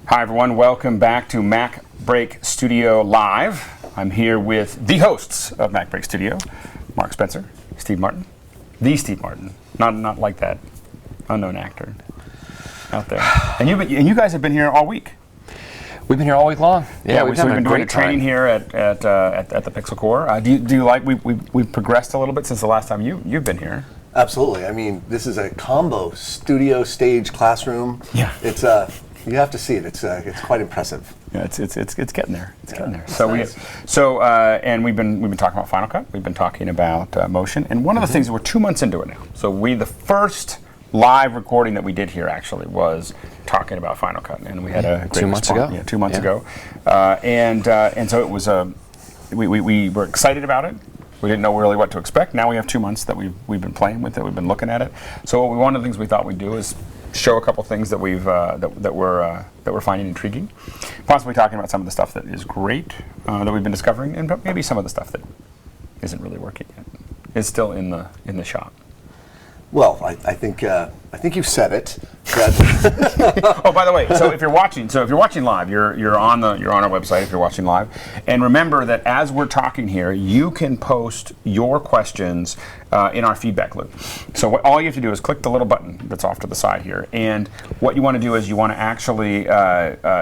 Hi everyone, welcome back to MacBreak Studio Live. I'm here with the hosts of MacBreak Studio, Mark Spencer, Steve Martin, the Steve Martin, not like that unknown actor out there. And you guys have been here all week. We've been here all week long. Yeah, we've been doing a training here at the Pixel Core. Do you like we've progressed a little bit since the last time you've been here? Absolutely. I mean, this is a combo studio stage classroom. Yeah. It's you have to see it. It's quite impressive. Yeah, it's getting there. It's getting there. So and we've been talking about Final Cut. We've been talking about Motion, and one of the things, we're 2 months into it now. So the first live recording that we did here actually was talking about Final Cut, and we had a great 2 months response. ago. Yeah, 2 months ago, and so it was we were excited about it. We didn't know really what to expect. Now we have 2 months that we've been playing with it. We've been looking at it. So one of the things we thought we'd do is show a couple things that we're finding intriguing, possibly talking about some of the stuff that is great that we've been discovering, and maybe some of the stuff that isn't really working yet. It's still in the shop. Well, I think you've said it. Oh, by the way, so if you're watching live, you're on our website if you're watching live, and remember that as we're talking here, you can post your questions in our feedback loop. So all you have to do is click the little button that's off to the side here, and what you want to do is you want to actually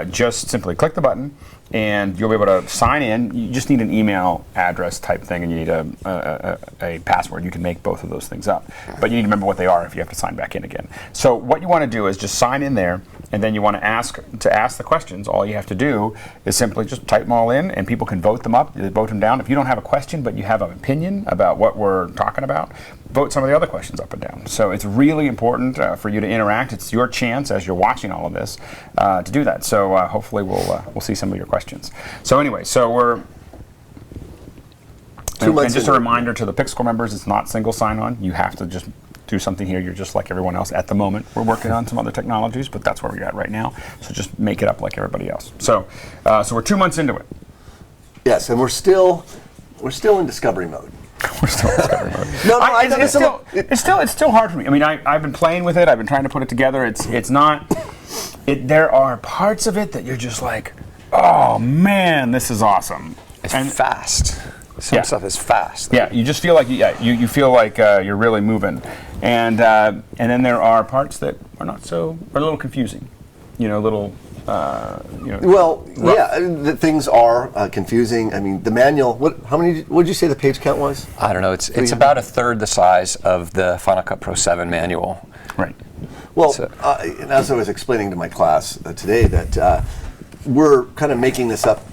just simply click the button, and you'll be able to sign in. You just need an email address type thing, and you need a password. You can make both of those things up, but you need to remember what they are if you have to sign back in again. So what you want to do is just sign in there, and then you want to ask the questions. All you have to do is simply just type them all in, and people can vote them up, vote them down. If you don't have a question, but you have an opinion about what we're talking about, vote some of the other questions up and down. So it's really important for you to interact. It's your chance as you're watching all of this to do that. So hopefully we'll see some of your questions. So anyway, we're 2 months. And just a reminder to the Pixel Core members, it's not single sign-on. You have to just do something here. You're just like everyone else at the moment. We're working on some other technologies, but that's where we're at right now. So just make it up like everybody else. So we're 2 months into it. Yes, and we're still in discovery mode. We're still in discovery mode. It's still hard for me. I mean, I've been playing with it. I've been trying to put it together. It's not. There are parts of it that you're just like, oh man, this is awesome. It's fast. Some stuff is fast. Yeah, you just feel like you feel like you're really moving, and then there are parts that are not so, are a little confusing, a little. Well, the things are confusing. I mean, the manual. What did you say the page count was? I don't know. It's about a third the size of the Final Cut Pro 7 manual. Right. Well, as I was explaining to my class today, that we're kind of making this up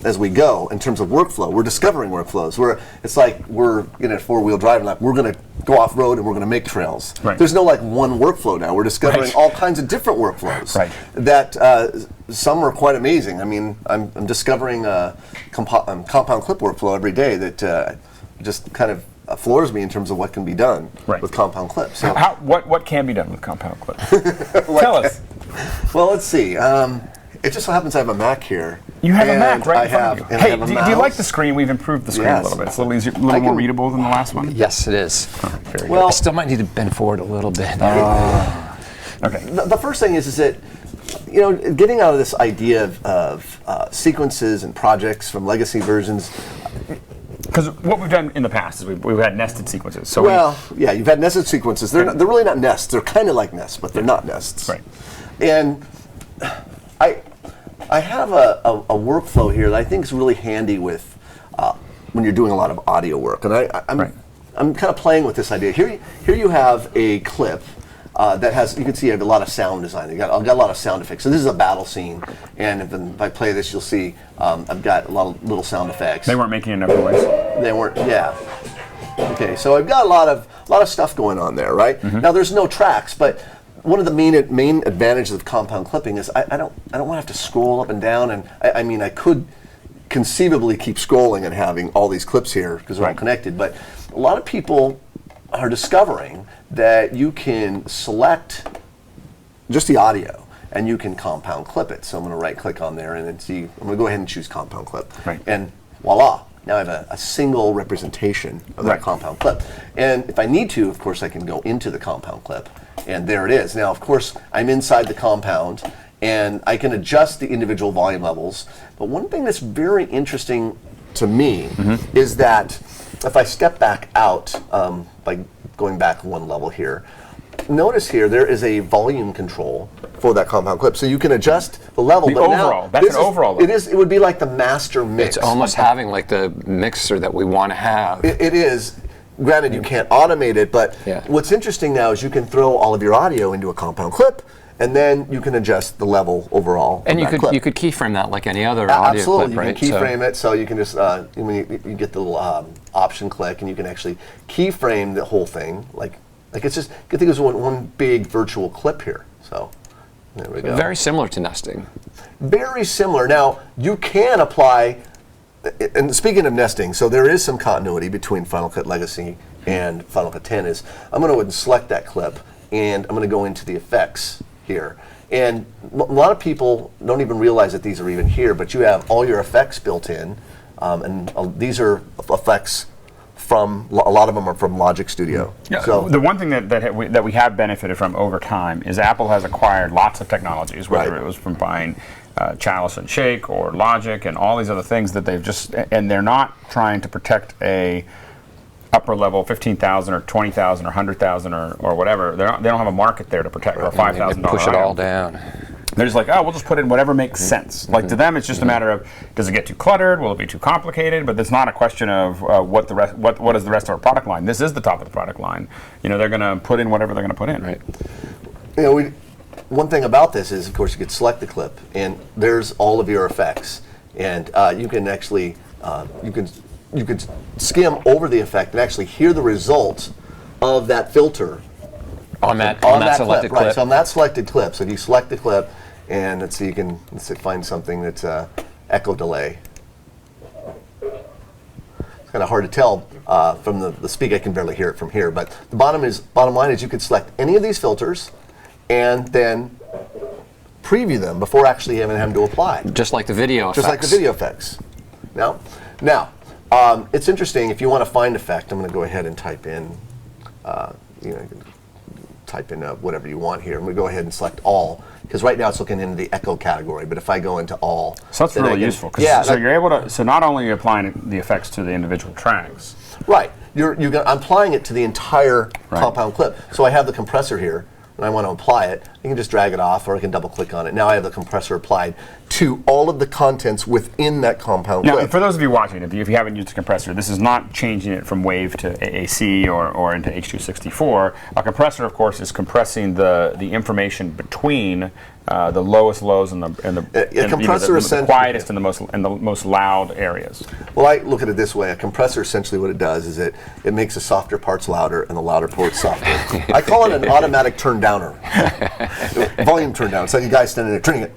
as we go in terms of workflow. We're discovering workflows. It's like we're in a four-wheel drive, and like we're going to go off road and we're going to make trails. Right. There's no one workflow now. We're discovering all kinds of different workflows. Right. That some are quite amazing. I mean, I'm discovering a compound clip workflow every day that just kind of floors me in terms of what can be done with compound clips. So what can be done with compound clips? Tell us. Well, let's see. It just so happens I have a Mac here. You have a Mac right in front of you. Hey, do you like the screen? We've improved the screen a little bit. It's a little easier, a little more readable than the last one. Yes, it is. Very well, I still might need to bend forward a little bit. Okay. The first thing is that getting out of this idea of sequences and projects from legacy versions. Because what we've done in the past is we've had nested sequences. So you've had nested sequences. They're really not nests. They're kind of like nests, but they're not nests. Right. And I have a workflow here that I think is really handy with when you're doing a lot of audio work. And I'm kind of playing with this idea. Here you have a clip that has, you can see I have a lot of sound design. I've got a lot of sound effects. So this is a battle scene, and if I play this, you'll see I've got a lot of little sound effects. They weren't making enough noise. They weren't. Yeah. Okay. So I've got a lot of stuff going on there, right? Mm-hmm. Now there's no tracks, but one of the main advantages of compound clipping is I don't want to have to scroll up and down, and I mean I could conceivably keep scrolling and having all these clips here because they're all connected, but a lot of people are discovering that you can select just the audio and you can compound clip it. So I'm going to right click on there and then see, I'm going to go ahead and choose compound clip. Right. And voila, now I have a single representation of that compound clip. And if I need to, of course, I can go into the compound clip, and there it is. Now, of course, I'm inside the compound, and I can adjust the individual volume levels. But one thing that's very interesting to me is that if I step back out by going back one level here, notice here there is a volume control for that compound clip, so you can adjust the level. The but overall, now, that's an overall level. It would be like the master mix. It's almost having like the mixer that we want to have. It is. Granted, you can't automate it, but what's interesting now is you can throw all of your audio into a compound clip, and then you can adjust the level overall. And you could keyframe that like any other audio clip, absolutely, right? You can keyframe it, so you can just you get the little option click, and you can actually keyframe the whole thing. Like it's just, I think it was one big virtual clip here. So there we go. Very similar to nesting. Very similar. Now you can apply. And speaking of nesting, so there is some continuity between Final Cut Legacy and Final Cut 10. Is I'm going to go ahead and select that clip, and I'm going to go into the effects here. And a lot of people don't even realize that these are even here, but you have all your effects built in, and these are effects from, a lot of them are from Logic Studio. Yeah, so the one thing that we have benefited from over time is Apple has acquired lots of technologies, whether it was from buying Chalice and Shake or Logic and all these other things that they've just, and they're not trying to protect a upper level 15,000 or 20,000 or 100,000 or whatever. They don't have a market there to protect, or $5,000. Push it all down. They're just like, oh, we'll just put in whatever makes sense. Like to them, it's just a matter of, does it get too cluttered? Will it be too complicated? But it's not a question of what is the rest of our product line. This is the top of the product line. You know, they're going to put in whatever they're going to put in. Right. You know, one thing about this is, of course, you could select the clip, and there's all of your effects, and you can actually you could skim over the effect and actually hear the result of that filter on that selected clip. Right. So on that selected clip, so if you select the clip, and let's see, you can find something that's echo delay. It's kind of hard to tell from the speak. I can barely hear it from here, but the bottom line is you could select any of these filters and then preview them before actually having to apply. Just like the video effects. Just like the video effects. Now, it's interesting. If you want to find effect, I'm going to go ahead and type in, whatever you want here. I'm going to go ahead and select all, because right now it's looking into the echo category. But if I go into all, so that's really useful. So you're able to. So not only are you applying the effects to the individual tracks. Right. I'm applying it to the entire compound clip. So I have the compressor here, and I want to apply it. I can just drag it off, or I can double click on it. Now I have the compressor applied to all of the contents within that compound clip. Now, for those of you watching, if you haven't used a compressor, this is not changing it from WAV to AAC or into H.264. A compressor, of course, is compressing the information between the lowest lows and the quietest and the most loud areas. Well, I look at it this way. A compressor, essentially what it does is it makes the softer parts louder and the louder parts softer. I call it an automatic turn downer. Volume turn down. It's like a guy standing there turning it.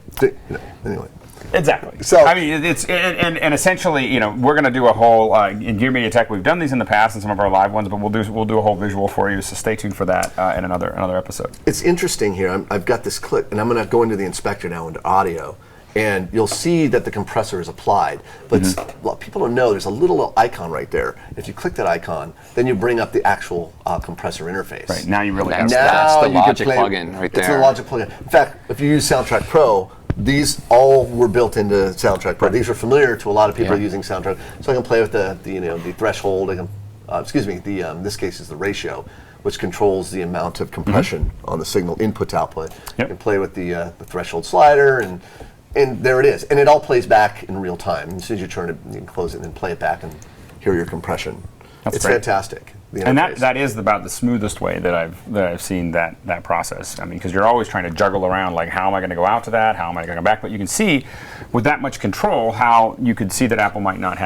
Anyway. Exactly. So I mean, it's and essentially, we're going to do a whole in Gear Media Tech. We've done these in the past in some of our live ones, but we'll do a whole visual for you. So stay tuned for that in another episode. It's interesting here. I've got this clip, and I'm going to go into the inspector now into audio, and you'll see that the compressor is applied. But well, people don't know there's a little icon right there. If you click that icon, then you bring up the actual compressor interface. Right now, you really have that's the Logic plugin right there. It's the Logic plugin. In fact, if you use Soundtrack Pro, these all were built into Soundtrack Pro. These are familiar to a lot of people using Soundtrack. So I can play with the threshold. I can, in this case is the ratio, which controls the amount of compression on the signal input-output. You can play with the threshold slider, and there it is. And it all plays back in real time. As soon as you turn it, you can close it and then play it back and hear your compression. It's fantastic. And that is about the smoothest way that I've seen that process. I mean, because you're always trying to juggle around, like, how am I going to go out to that? How am I going to go back? But you can see with that much control how you could see that Apple might not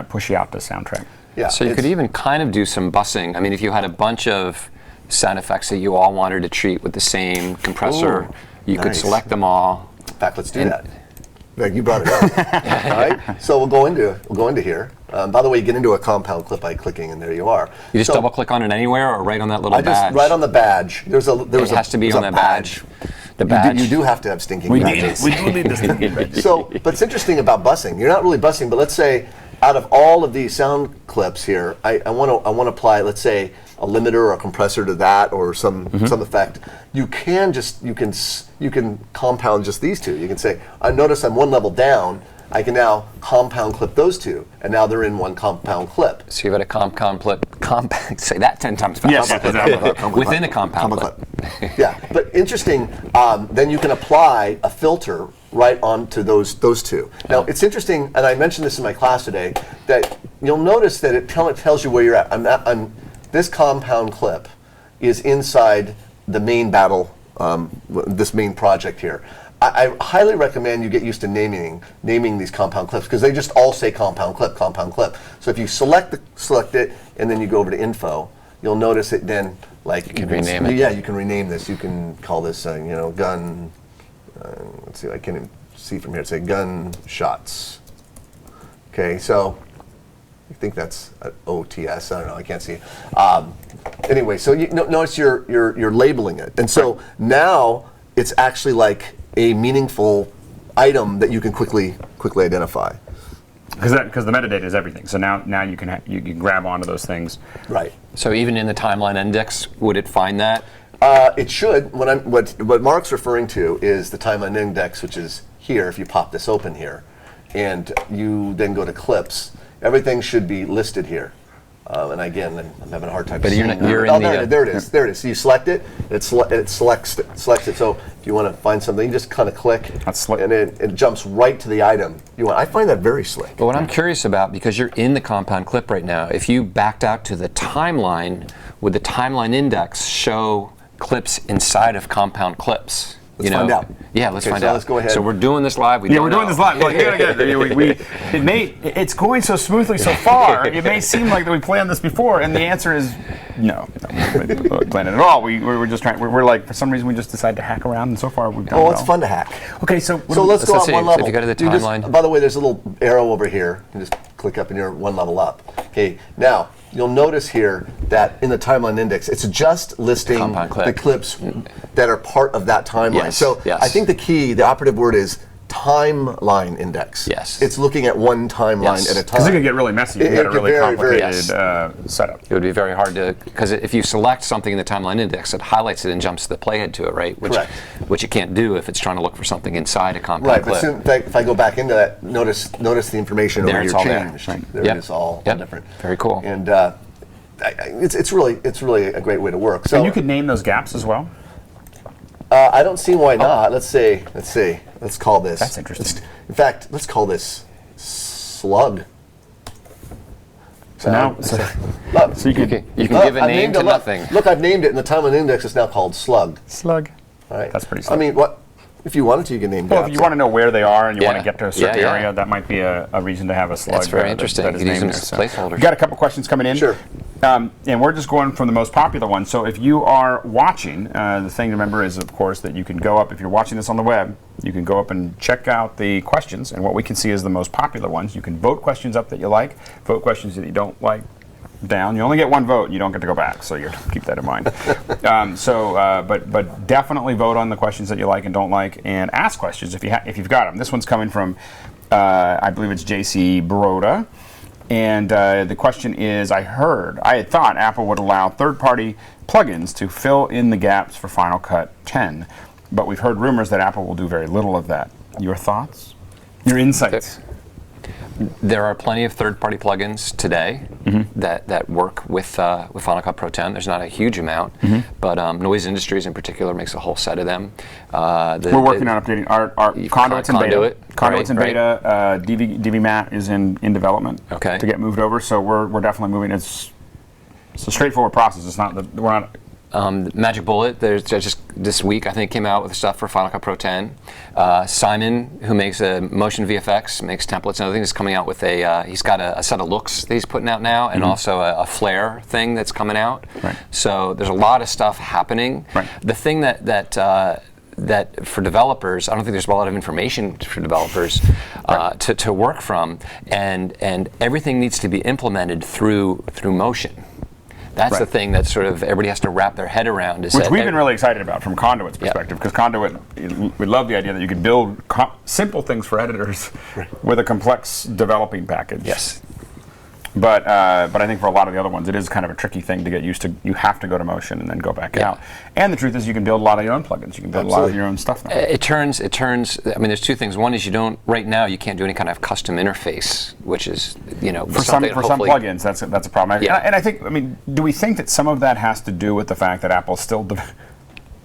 push you out to soundtrack. Yeah. So you could even kind of do some busing. I mean, if you had a bunch of sound effects that you all wanted to treat with the same compressor, you could select them all. In fact, let's do that. Greg, you brought it up. All right. So we'll go into here. By the way, you get into a compound clip by clicking, and there you are. You just double click on it anywhere, or right on that little badge? Right on the badge. It has to be on that badge. The badge. You do have to have stinking badges. We do need the stinking badges. So, but it's interesting about busing. You're not really busing, but let's say out of all of these sound clips here, I want to apply, let's say, a limiter or a compressor to that, or some effect, you can compound just these two. You can say, I notice I'm one level down. I can now compound clip those two, and now they're in one compound clip. So you've got a compound clip. Say that 10 times fast. Yes, within a compound clip. Yeah, but interesting. Then you can apply a filter right onto those two. Now it's interesting, and I mentioned this in my class today, that you'll notice that it tells you where you're at. This compound clip is inside the main battle, this main project here. I highly recommend you get used to naming these compound clips, because they just all say compound clip, compound clip. So if you select it and then you go over to info, you'll notice it then, like you can rename it. Yeah, you can rename this. You can call this gun. Let's see, I can't even see from here. Say gun shots. Okay, so I think that's OTS. I don't know. I can't see. Anyway, so you notice you're labeling it, and so now it's actually like a meaningful item that you can quickly identify. Because the metadata is everything. So now you can grab onto those things. Right. So even in the timeline index, would it find that? It should. What Mark's referring to is the timeline index, which is here. If you pop this open here, and you then go to clips, everything should be listed here. And again, I'm having a hard time seeing it. There it is. There it is. So you select it. It selects it. So if you want to find something, you just kind of click, and it jumps right to the item you want. I find that very slick. But what I'm curious about, because you're in the compound clip right now, if you backed out to the timeline, would the timeline index show clips inside of compound clips? Let's find out. Yeah, let's find out. Let's go ahead. So we're doing this live. We're doing this live. Like, it's going so smoothly so far. It may seem like that we planned this before, and the answer is no. We didn't plan it at all. We're just trying. We're like, for some reason, we just decided to hack around, and so far we've done well. It's fun to hack. Okay, so let's go up one level. So if you go to the timeline. By the way, there's a little arrow over here. You just click up, and you're one level up. Okay, now you'll notice here that in the timeline index, it's just listing the clips that are part of that timeline. I think the operative word is timeline index. Yes. It's looking at one timeline at a time. Because it can get really messy. You get a really complicated setup. It would be very hard to, because if you select something in the timeline index, it highlights it and jumps the playhead to it, right? Correct. Which it can't do if it's trying to look for something inside a compound clip. But if I go back into that, notice the information over here changed. There it is, all different. Very cool. And it's really a great way to work. So and you could name those gaps as well. I don't see why not. Let's call this. That's interesting. In fact, let's call this slug. So now, so you can give a name to nothing. Look, I've named it in the timeline index. It's now called slug. Slug. All right. That's pretty slick. I mean, what? If you wanted to, you can name. Well, if you want to know where they are and you want to get to a certain area, that might be a reason to have a slug. That's very interesting. That is named as placeholders. We've got a couple questions coming in. Sure. And we're just going from the most popular ones. So if you are watching, the thing to remember is, of course, that you can go up, if you're watching this on the web, you can go up and check out the questions. And what we can see is the most popular ones. You can vote questions up that you like, vote questions that you don't like down. You only get one vote. You don't get to go back, so you keep that in mind. But definitely vote on the questions that you like and don't like, and ask questions if you've got them. This one's coming from, I believe it's JC Broda. And the question is, I had thought Apple would allow third-party plugins to fill in the gaps for Final Cut 10, but we've heard rumors that Apple will do very little of that. Your thoughts? Your insights? There are plenty of third-party plugins today that work with Final Cut Pro 10. There's not a huge amount, but Noise Industries in particular makes a whole set of them. We're working on updating our Conduit's in beta. Conduit's in beta. DVMat is in development to get moved over. So we're definitely moving. It's a straightforward process. It's not that we're not. Magic Bullet, there's just this week I think came out with stuff for Final Cut Pro 10. Simon, who makes a motion VFX, makes templates and other things, is coming out with he's got a set of looks that he's putting out now, and also a flare thing that's coming out. Right. So there's a lot of stuff happening. Right. The thing that for developers, I don't think there's a lot of information for developers to work from, and everything needs to be implemented through Motion. That's the thing that sort of everybody has to wrap their head around. Which we've been really excited about from Conduit's perspective, because Conduit, we love the idea that you can build simple things for editors with a complex developing package. Yes. But I think for a lot of the other ones, it is kind of a tricky thing to get used to. You have to go to Motion and then go back out. And the truth is, you can build a lot of your own plugins. You can build a lot of your own stuff now. It turns. I mean, there's two things. One is right now you can't do any kind of custom interface, which is for some plugins that's a problem. Yeah. And I think, do we think that some of that has to do with the fact that Apple's still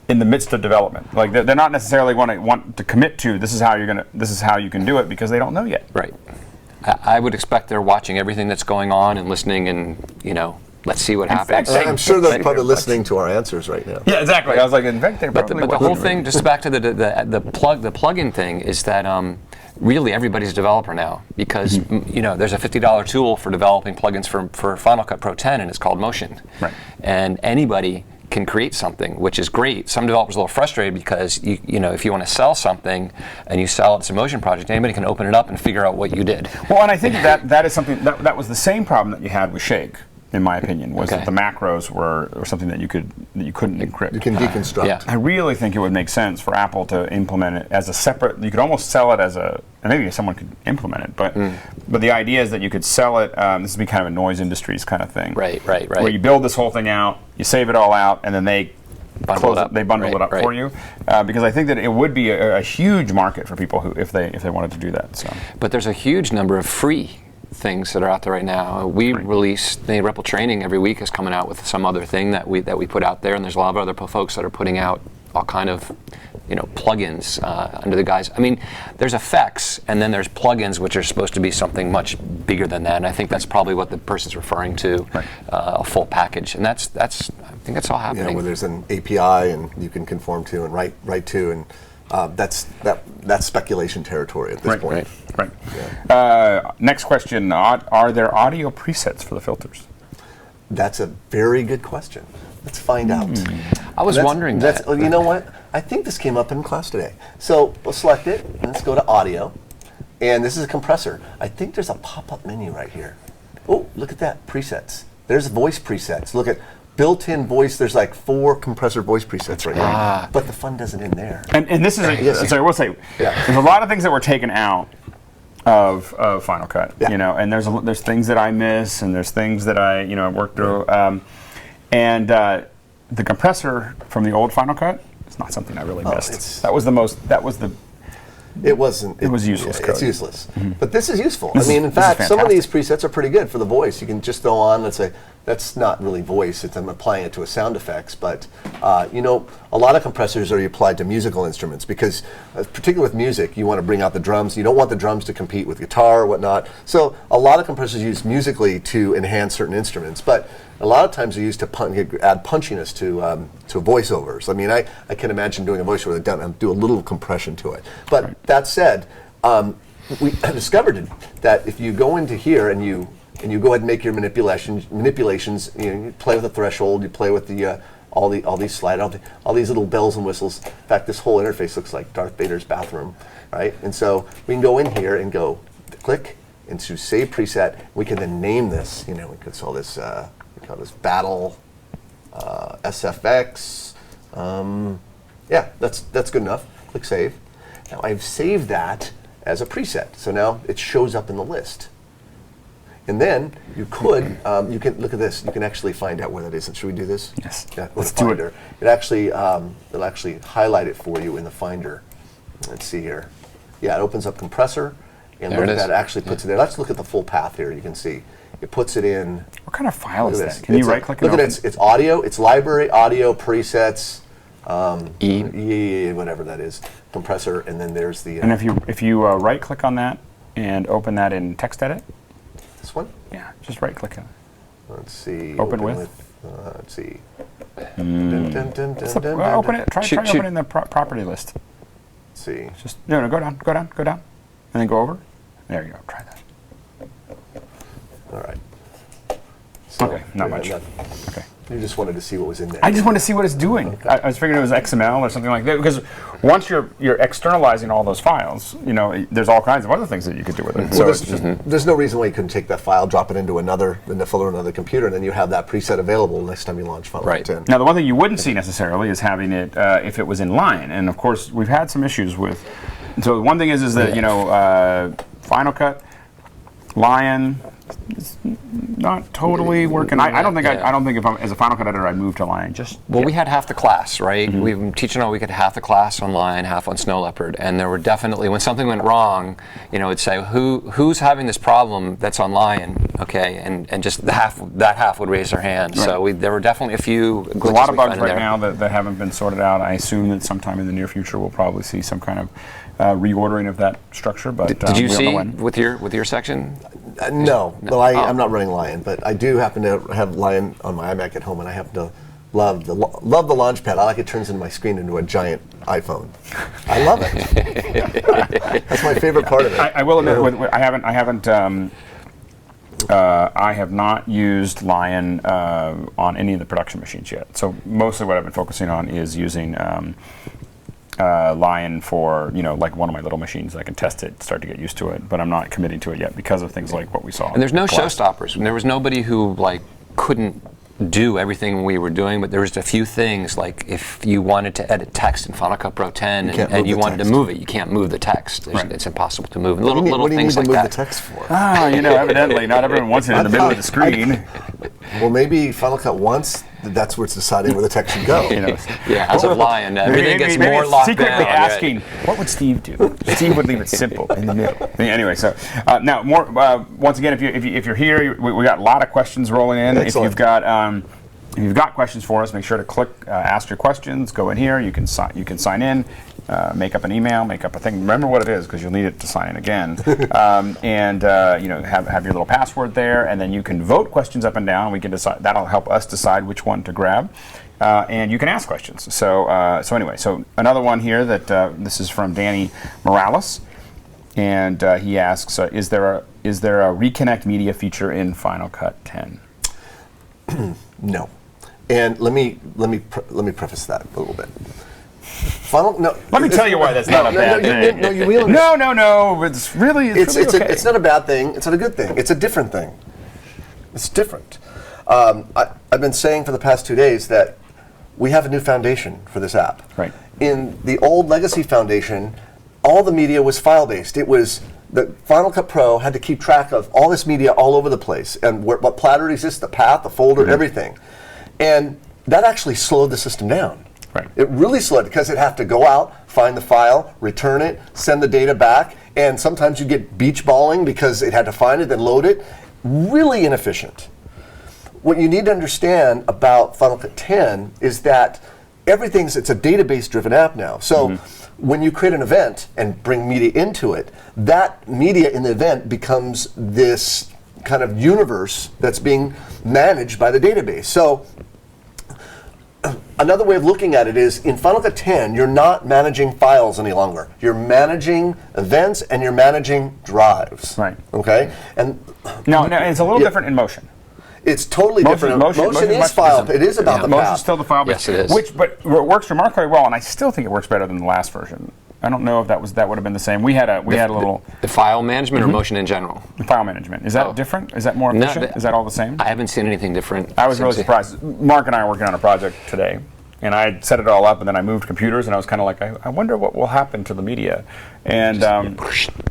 in the midst of development? Like they're not necessarily want to commit to this is how you can do it, because they don't know yet. Right. I would expect they're watching everything that's going on and listening, and let's see what happens. I'm sure they're probably listening to our answers right now. Yeah, exactly. I was like, in fact, they're probably. But the whole thing, just back to the plug-in thing, is that really everybody's a developer now, because there's a $50 tool for developing plugins for Final Cut Pro 10, and it's called Motion. Right. And anybody can create something, which is great. Some developers are a little frustrated because if you want to sell something and you sell it as a Motion project, anybody can open it up and figure out what you did. Well, and I think that is something that was the same problem that you had with Shake, in my opinion, was that the macros were something that you couldn't encrypt. You can deconstruct. Yeah. I really think it would make sense for Apple to implement it as a separate. You could almost sell it as and maybe someone could implement it, but the idea is that you could sell it. This would be kind of a noise industries kind of thing. Right. Where you build this whole thing out, you save it all out, and then they bundle it up for you, because I think that it would be a huge market for people who if they wanted to do that. So. But there's a huge number of free things that are out there right now. We release the Ripple Training every week is coming out with some other thing that we put out there, and there's a lot of other folks that are putting out all kind of plugins under the guise. I mean, there's effects, and then there's plugins, which are supposed to be something much bigger than that. And I think that's probably what the person's referring to, a full package. And that's I think that's all happening. Yeah, where there's an API and you can conform to and write to, and that's speculation territory at this point. Right. Yeah. Next question: Are there audio presets for the filters? That's a very good question. Let's find out. I was wondering that. You know what? I think this came up in class today. So we'll select it, and let's go to audio. And this is a compressor. I think there's a pop-up menu right here. Oh, look at that, presets. There's voice presets. Look at built-in voice. There's like 4 compressor voice presets right here. But the fun doesn't end there. And this is, sorry, we'll say, there's a lot of things that were taken out of Final Cut, and there's things that I miss, and there's things that I worked through. And the compressor from the old Final Cut is not something I really missed. It was useless code. It's useless. But this is useful. In fact, some of these presets are pretty good for the voice. You can just go on and say, that's not really voice, I'm applying it to a sound effects. But, a lot of compressors are applied to musical instruments because, particularly with music, you want to bring out the drums. You don't want the drums to compete with guitar or whatnot. So a lot of compressors use musically to enhance certain instruments. But a lot of times they're used to add punchiness to voiceovers. I can imagine doing a voiceover that do a little compression to it. But that said, we discovered that if you go into here and you go ahead and make your manipulations, you play with the threshold, you play with the all these sliders, all these little bells and whistles. In fact, this whole interface looks like Darth Vader's bathroom, right? And so we can go in here and go click into Save Preset. We can then name this. We could call this Battle SFX. That's good enough. Click Save. Now I've saved that as a preset, so now it shows up in the list. And then you can look at this. You can actually find out where that is. Should we do this? Yes. Yeah. Let's do it. It'll actually highlight it for you in the Finder. Let's see here. Yeah, it opens up compressor, and look at that. It actually puts it there. Let's look at the full path here. You can see it puts it in. What kind of file is that? Can you right click? Look at it. It's audio. It's library audio presets. Whatever that is, compressor, and then there's the. And if you right click on that and open that in text edit. This one? Yeah, just right click on it. Let's see. Open with. Let's see. Open it. Try opening the property list. Let's see. Just go down, and then go over. There you go. Try that. All right. So, okay, not much. Okay. You just wanted to see what was in there. I just wanted to see what it's doing. Okay. I was figuring it was XML or something like that, because once you're externalizing all those files, there's all kinds of other things that you could do with it. Well, there's no reason why you couldn't take that file, drop it into the folder on another computer, and then you have that preset available next time you launch Final Cut 10. Now, the one thing you wouldn't see necessarily is having it if it was in Lion, and of course we've had some issues with. So one thing is that Final Cut, Lion, not totally working. I don't think I don't think if I'm as a Final Cut editor I'd move to Lion. Well, we had half the class, right? We've been teaching all week at half the class on Lion, half on Snow Leopard, and there were definitely when something went wrong, it'd say who's having this problem that's on Lion, okay, and just that half would raise their hand. Right. So there were definitely a few. There's a lot of bugs right now that haven't been sorted out. I assume that sometime in the near future we'll probably see some kind of reordering of that structure. But did you see with your section? No. Well, I'm not running Lion, but I do happen to have Lion on my iMac at home, and I happen to love the Launchpad. I like it turns into my screen into a giant iPhone. I love it. That's my favorite part of it. I will admit, I have not used Lion on any of the production machines yet. So mostly what I've been focusing on is using Lion for like one of my little machines. I can test it, start to get used to it, but I'm not committing to it yet because of things like what we saw. And there's no showstoppers. There was nobody who couldn't do everything we were doing, but there was a few things like if you wanted to edit text in Final Cut Pro 10 and you wanted to move it, you can't move the text. Right. It's impossible to move. Little things like that. What do you need to move the text for? Evidently not everyone wants it in the middle of the screen. Well, maybe Final Cut once. That's where it's deciding where the text should go. As of Lion, everything gets more locked secretly down. Asking, what would Steve do? Steve would leave it simple in the middle. Anyway, so now more. Once again, if you're here, we got a lot of questions rolling in. Excellent. If you've got questions for us, make sure to click Ask Your Questions. Go in here. You can sign in. Make up an email, make up a thing. Remember what it is because you'll need it to sign in again. And have your little password there, and then you can vote questions up and down. We can decide. That'll help us decide which one to grab, and you can ask questions. So anyway, another one here that this is from Danny Morales, and he asks, is there a reconnect media feature in Final Cut 10? No, and let me preface that a little bit. Let me tell you why that's not a bad thing. No, you really. No. It's really okay. It's not a bad thing. It's not a good thing. It's a different thing. It's different. I've been saying for the past 2 days that we have a new foundation for this app. Right. In the old legacy foundation, all the media was file-based. It was the Final Cut Pro had to keep track of all this media all over the place and what platter exists, the path, the folder, everything, and that actually slowed the system down. Right. It really slowed because it had to go out, find the file, return it, send the data back, and sometimes you get beach balling because it had to find it, then load it. Really inefficient. What you need to understand about Final Cut 10 is that it's a database-driven app now. So when you create an event and bring media into it, that media in the event becomes this kind of universe that's being managed by the database. So another way of looking at it is in Final Cut 10, you're not managing files any longer. You're managing events and you're managing drives. Right. Okay? And no, it's a little different in Motion. It's totally different. Motion is file. It is about the path. Motion's still the file. Yes, it is. But it works remarkably well, and I still think it works better than the last version. I don't know if that would have been the same. We had a little the file management or Motion in general. The file management is that different? Is that more efficient? Is that all the same? I haven't seen anything different. I was really surprised. Mark and I are working on a project today, and I set it all up, and then I moved computers, and I was kind of like, I wonder what will happen to the media, and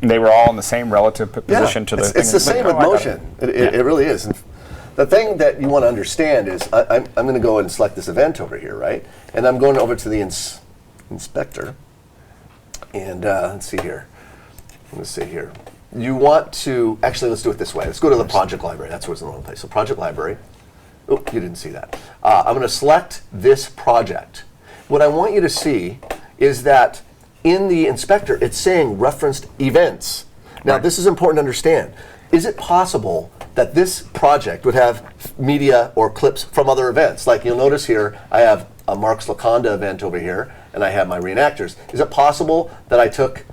they were all in the same relative position to the thing. It's the same with Motion. It really is. And the thing that you want to understand is I'm going to go ahead and select this event over here, right? And I'm going over to the inspector. And let's see here. Let's see here. You want to, actually, let's do it this way. Let's go to the project library. That's what's in the wrong place. So project library. Oh, you didn't see that. I'm going to select this project. What I want you to see is that in the inspector, it's saying referenced events. Now, this is important to understand. Is it possible that this project would have media or clips from other events? Like you'll notice here, I have a Mark's Laconda event over here, and I have my reenactors. Is it possible that I took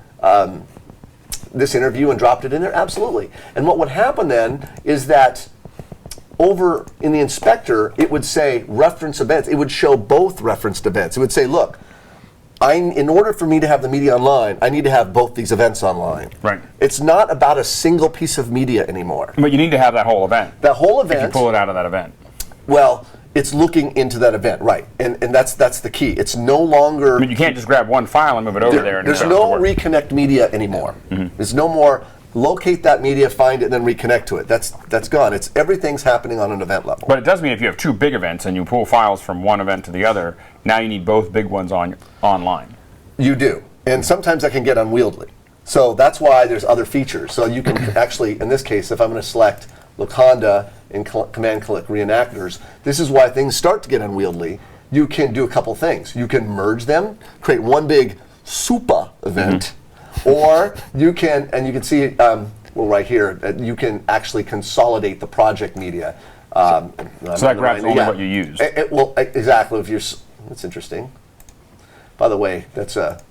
this interview and dropped it in there? Absolutely. And what would happen then is that over in the inspector, it would say reference events. It would show both referenced events. It would say, look, in order for me to have the media online, I need to have both these events online. Right. It's not about a single piece of media anymore. But you need to have that whole event. That whole event. If you pull it out of that event. Well, it's looking into that event, right? And that's the key. It's no longer. I mean, you can't just grab one file and move it over there. And there's no reconnect media anymore. There's no more locate that media, find it, and then reconnect to it. That's gone. Everything's happening on an event level. But it does mean if you have two big events and you pull files from one event to the other, now you need both big ones online. You do. And sometimes that can get unwieldy. So that's why there's other features. So you can actually, in this case, if I'm going to select Locanda and command-click reenactors, this is why things start to get unwieldy. You can do a couple things. You can merge them, create one big super event, or you can, and you can see, well, right here, you can actually consolidate the project media. So that grabs only what you use. Well, exactly. That's interesting. By the way, that's a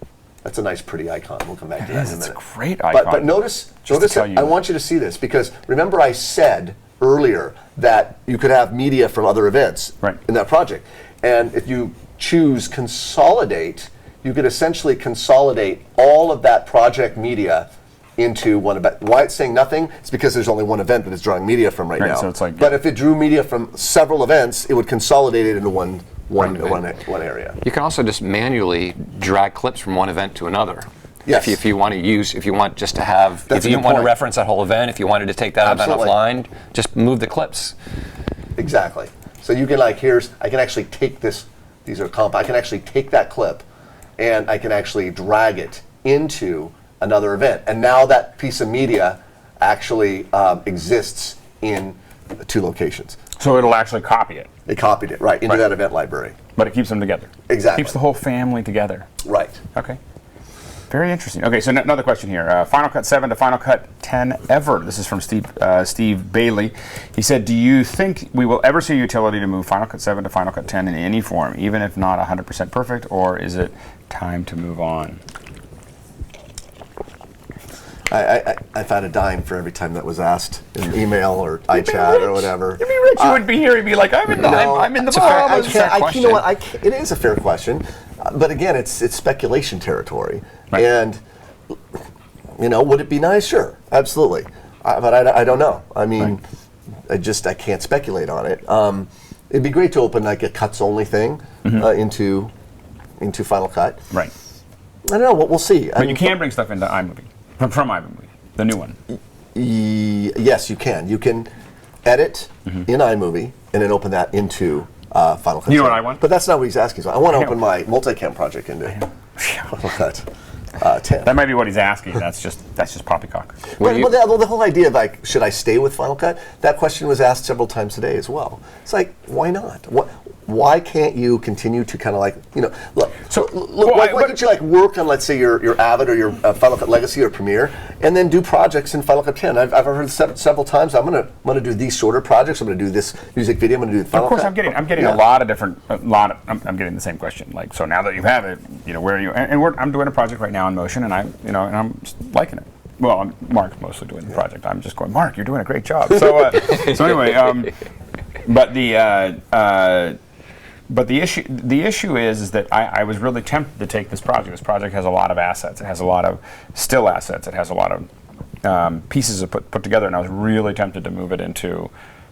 nice, pretty icon. We'll come back to that in a minute. It's a great icon. But notice I want you to see this, because remember I said earlier that you could have media from other events in that project. And if you choose consolidate, you could essentially consolidate all of that project media into one event. Why it's saying nothing? It's because there's only one event that it's drawing media from right now. So it's like, but if it drew media from several events, it would consolidate it into one area. You can also just manually drag clips from one event to another. Yes. If you want just to have, That's if you want to reference that whole event, if you wanted to take that event offline, just move the clips. Exactly. So you can I can actually take this, these are comp, I can actually take that clip and I can actually drag it into another event. And now that piece of media actually exists in two locations. So it'll actually copy it. It copied it, right, into that event library. But it keeps them together. Exactly. Keeps the whole family together. Right. Okay. Very interesting. Okay, so another question here. Final Cut 7 to Final Cut 10 ever. This is from Steve Bailey. He said, do you think we will ever see a utility to move Final Cut 7 to Final Cut 10 in any form, even if not 100% perfect, or is it time to move on? I've had a dime for every time that was asked in email or iChat or whatever. You'd be rich. You wouldn't be here. You'd be like, I'm in the you know what? It is a fair question, but again, it's speculation territory. Right. And would it be nice? Sure, absolutely. But I don't know. I mean, I can't speculate on it. It'd be great to open like a cuts only thing into Final Cut. Right. I don't know. We'll see. But you can bring stuff into iMovie. From iMovie, the new one. Yes, you can. You can edit in iMovie and then open that into Final Cut. You know what I want? But that's not what he's asking. So I want to open my multicam project into Final Cut 10. That might be what he's asking. That's just poppycock. Well, the whole idea of should I stay with Final Cut? That question was asked several times today as well. It's like, why not? Why can't you continue to kind of look? So why don't you work on, let's say, your Avid or your Final Cut Legacy or Premiere, and then do projects in Final Cut 10? I've heard several times. I'm gonna do these shorter projects. I'm gonna do this music video. I'm gonna do the Final Cut. Of course, I'm getting a lot of different. I'm getting the same question. So now that you have it, where are you? And I'm doing a project right now in Motion, and I'm liking it. Well, Mark's mostly doing the project. I'm just going, Mark, you're doing a great job. So anyway, but the issue is that I was really tempted to take this project. This project has a lot of assets. It has a lot of still assets. It has a lot of pieces put together, and I was really tempted to move it into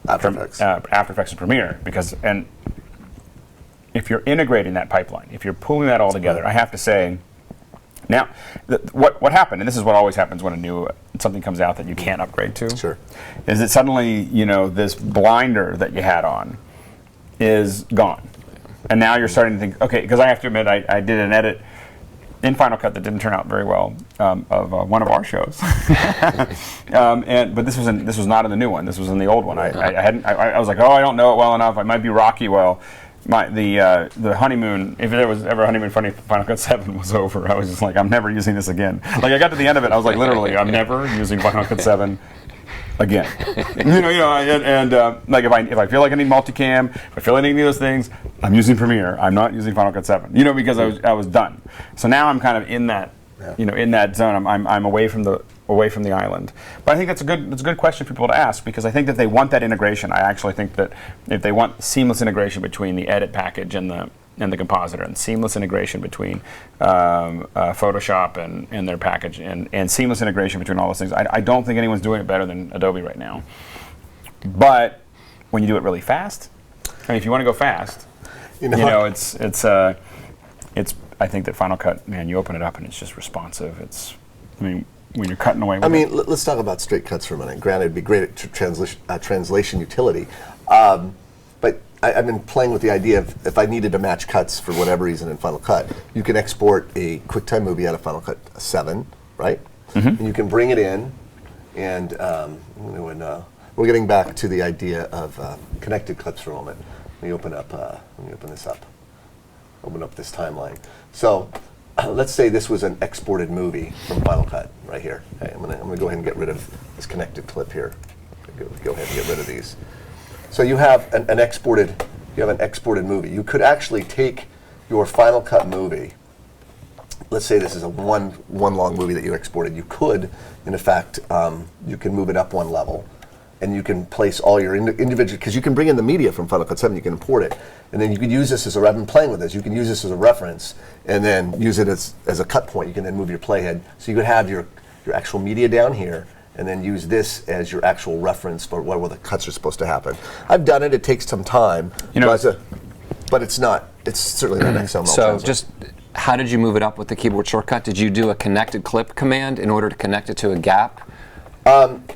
After Effects and Premiere and if you're integrating that pipeline, if you're pulling that all together, I have to say. Now, what happened, and this is what always happens when something comes out that you can't upgrade to, is that suddenly this blinder that you had on is gone. And now you're starting to think, okay, because I have to admit, I did an edit in Final Cut that didn't turn out very well of one of our shows. But this was not in the new one. This was in the old one. I was like, I don't know it well enough. I might be rocky well. The honeymoon, if there was ever a honeymoon, Final Cut 7 was over. I was just like, I'm never using this again. I got to the end of it, I was like, literally, I'm never using Final Cut 7 again. And if I feel like I need multicam, if I feel like I need those things, I'm using Premiere. I'm not using Final Cut 7. Because I was done. So now I'm kind of in that, in that zone. I'm away from the island. But I think it's a good question for people to ask, because I think that they want that integration. I actually think that if they want seamless integration between the edit package and the compositor, and seamless integration between Photoshop and their package, and seamless integration between all those things, I don't think anyone's doing it better than Adobe right now. But when you do it really fast, if you want to go fast, it's I think that Final Cut, man, you open it up and it's just responsive. when you're cutting away with I mean, it? let's talk about straight cuts for a minute. Granted, it'd be great at translation utility. But I've been playing with the idea of if I needed to match cuts for whatever reason in Final Cut, you can export a QuickTime movie out of Final Cut 7, right? And you can bring it in, and we're getting back to the idea of connected clips for a moment. Let me open this up. Open up this timeline. So let's say this was an exported movie from Final Cut right here. Okay, I'm gonna go ahead and get rid of this connected clip here. Go ahead and get rid of these. So you have an exported movie. You could actually take your Final Cut movie. Let's say this is a one long movie that you exported. You could, in effect, you can move it up one level, and you can place all your individual, because you can bring in the media from Final Cut 7, you can import it, and then you could use this as rather than playing with this, you can use this as a reference, and then use it as a cut point. You can then move your playhead. So you could have your actual media down here, and then use this as your actual reference for where the cuts are supposed to happen. I've done it. It takes some time, but it's not. It's certainly not XML. So just how did you move it up with the keyboard shortcut? Did you do a connected clip command in order to connect it to a gap?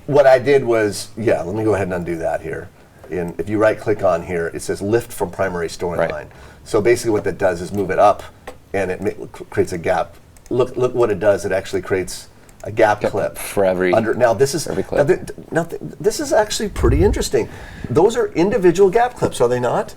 What I did was, let me go ahead and undo that here. And if you right-click on here, it says lift from primary storyline. Right. So basically what that does is move it up, and it creates a gap. Look what it does. It actually creates a gap clip for every now this is every clip. This is actually pretty interesting. Those are individual gap clips, are they not?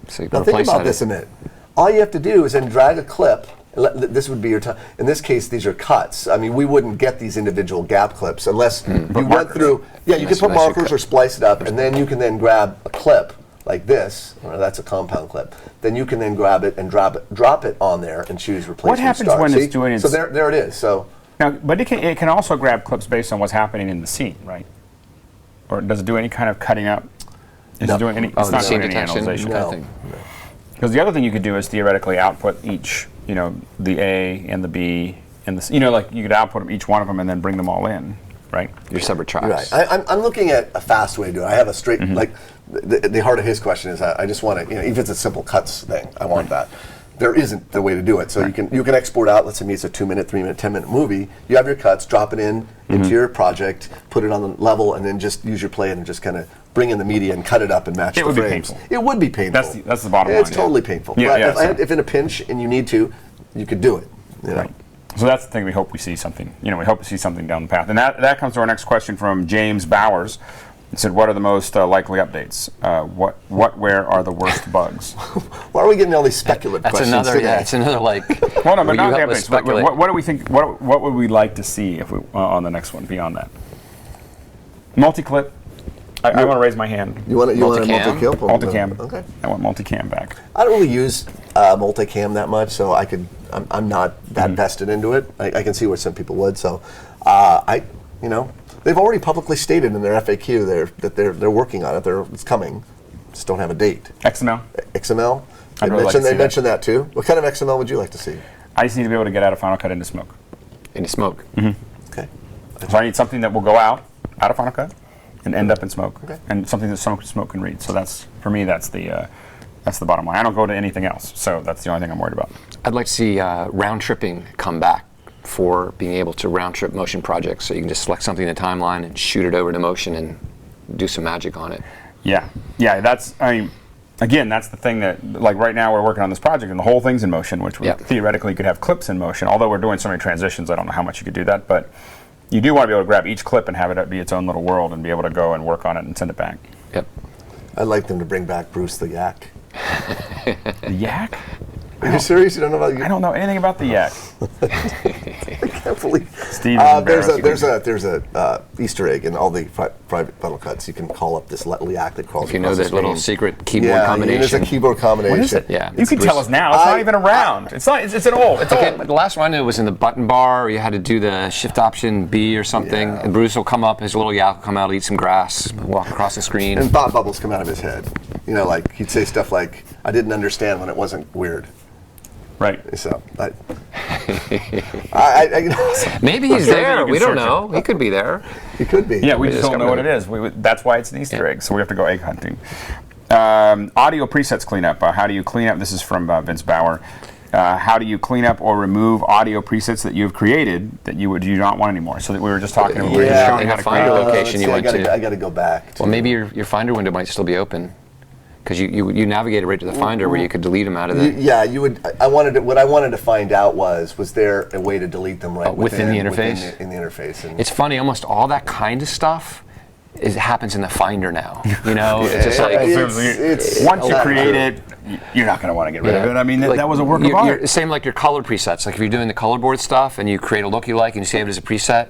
So you now think about this a minute. All you have to do is then drag a clip. This would be your time. In this case, these are cuts. I mean, we wouldn't get these individual gap clips unless you went through. Yeah, you could put markers or splice it up, and then you can then grab a clip like this. Or that's a compound clip. Then you can then grab it and drop it on there and choose replace. What happens when it's doing its? So there it is. So now, but it can also grab clips based on what's happening in the scene, right? Or does it do any kind of cutting up? Is it doing any? It's not doing any analyzation. No. Because the other thing you could do is theoretically output each, the A and the B and the, like you could output each one of them and then bring them all in, right? Your separate tracks. Right. I'm looking at a fast way to do it. I have a straight, like, the heart of his question is I just want to, even if it's a simple cuts thing, I want that. There isn't the way to do it. So you can export out, let's say it's a 2-minute, 3-minute, 10-minute movie. You have your cuts, drop it into your project, put it on the level, and then just use your play and just kind of bring in the media and cut it up and match the frames. It would be painful. It would be painful. That's the bottom line. It's totally painful. But if in a pinch and you need to, you could do it. Right. So that's the thing. We hope we see something. We hope to see something down the path. And that comes to our next question from James Bowers. It said, "What are the most likely updates? Where are the worst bugs?" Why are we getting all these speculative questions today? That's another like. Well, no, but not the updates. What do we think? What would we like to see if we on the next one beyond that? Multi-clip. I want to raise my hand. You want a multicam? Multicam. Okay. I want multicam back. I don't really use multicam that much, so I'm not that vested into it. I can see where some people would. So, they've already publicly stated in their FAQ that they're working on it. It's coming. Just don't have a date. XML. XML. They mentioned that too. What kind of XML would you like to see? I just need to be able to get out of Final Cut into Smoke. Into Smoke. Okay. So I need something that will go out of Final Cut and end up in Smoke, and something that Smoke can read. So that's the bottom line. I don't go to anything else, so that's the only thing I'm worried about. I'd like to see round tripping come back for being able to round trip motion projects, so you can just select something in the timeline and shoot it over to motion and do some magic on it. Yeah. That's that's the thing that, like right now we're working on this project and the whole thing's in motion, which theoretically could have clips in motion. Although we're doing so many transitions, I don't know how much you could do that, but you do want to be able to grab each clip and have it be its own little world and be able to go and work on it and send it back. Yep. I'd like them to bring back Bruce the Yak. The Yak? Are you serious? You don't know about the Yak? I don't know anything about the Yak. I can't believe. Steve there's a Easter egg in all the private Final Cuts. You can call up this Yak that crawls. If you know the that little secret keyboard combination. There's a keyboard combination. What is it? Yeah. You can tell us now. It's not even around. It's an old. It's old. The last one I knew was in the button bar. You had to do the Shift Option B or something, and Bruce will come up. His little yak will come out, eat some grass, walk across the screen, and thought bubbles come out of his head. Like he'd say stuff like, "I didn't understand when it wasn't weird." Right. So, maybe he's there. We don't know. He could be there. He could be. Yeah, we just don't know what it is. That's why it's an Easter egg. So we have to go egg hunting. Audio presets cleanup. How do you clean up? This is from Vince Bauer. how do you clean up or remove audio presets that you've created that you do not want anymore? So that we were just talking about showing how to find a create. location you went to. I got to go back. Well, maybe your Finder window might still be open. Because you navigated right to the Finder where you could delete them out of the... Yeah, you would. What I wanted to find out was there a way to delete them right within the interface? In the interface. And it's funny, almost all that kind of stuff happens in the Finder now. You know, it's just like... Once you create it, you're not going to want to get rid of it. I mean, that was a work of art. Same like your color presets. Like if you're doing the color board stuff and you create a look you like and you save it as a preset,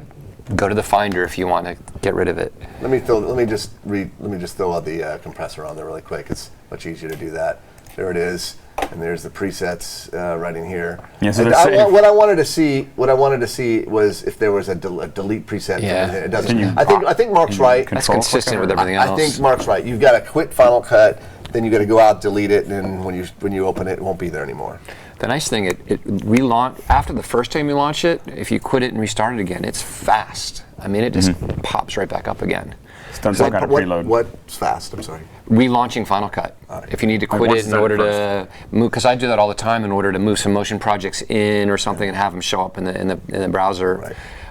go to the Finder if you want to get rid of it. Let me just throw out the compressor on there really quick. It's much easier to do that. There it is, and there's the presets right in here. Yeah, so what I wanted to see was if there was a delete preset. Yeah. It doesn't. I think Mark's right. That's consistent with everything else. I think Mark's right. You've got to quit Final Cut, then you got to go out, delete it, and when you open it, it won't be there anymore. The nice thing, it relaunch after the first time you launch it. If you quit it and restart it again, it's fast. I mean, it just pops right back up again. It's done some kind of preload. What's fast? I'm sorry. Relaunching Final Cut. If you need to quit it in order to move, because I do that all the time in order to move some motion projects in or something and have them show up in the browser.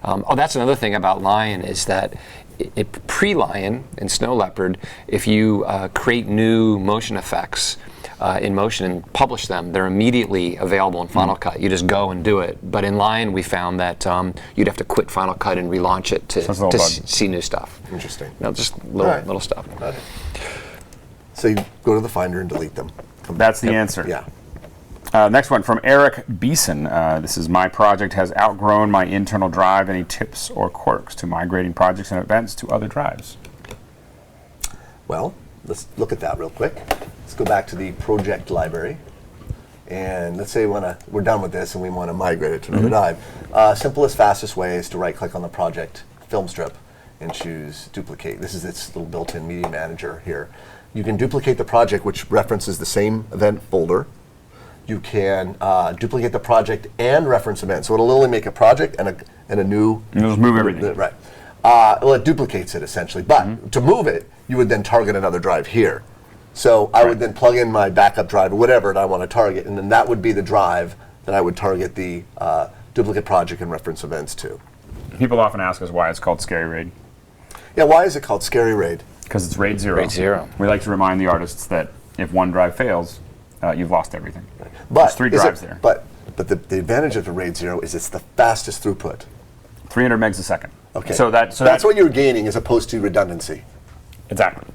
Right. That's another thing about Lion is that pre-Lion and Snow Leopard, if you create new motion effects in Motion and publish them, they're immediately available in Final Cut. You just go and do it. But in Lion, we found that you'd have to quit Final Cut and relaunch it to see new stuff. Interesting. Just little stuff. Got it. So you go to the Finder and delete them. That's the answer. Yeah. Next one from Eric Beeson. This is my project has outgrown my internal drive. Any tips or quirks to migrating projects and events to other drives? Well, let's look at that real quick. Let's go back to the project library. And let's say we're done with this and we want to migrate it to another drive. Simplest, fastest way is to right-click on the project film strip and choose duplicate. This is its little built-in media manager here. You can duplicate the project, which references the same event folder. You can duplicate the project and reference event. So it'll literally make a project and a new... You'll just move everything. Right. Well, it duplicates it essentially. But to move it, you would then target another drive here. So I would then plug in my backup drive or whatever that I want to target, and then that would be the drive that I would target the duplicate project and reference events to. People often ask us why it's called Scary Raid. Yeah, why is it called Scary Raid? Because it's RAID 0. RAID 0. We like to remind the artists that if one drive fails, you've lost everything. Right. There's 3 drives there. But the advantage of the RAID 0 is it's the fastest throughput. 300 megs a second. Okay. So that's what you're gaining as opposed to redundancy. Exactly.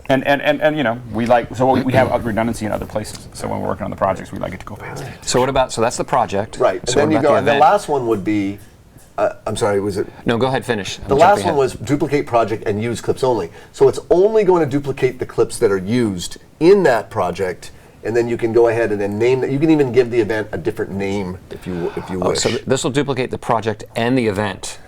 And you know, we have redundancy in other places. So when we're working on the projects, we like it to go faster. So that's the project. Right. And so then you go, and the last one would be, I'm sorry, was it? No, go ahead, finish. The last one was duplicate project and use clips only. So it's only going to duplicate the clips that are used in that project, and then you can go ahead and then name that. You can even give the event a different name if you wish. So this will duplicate the project and the event.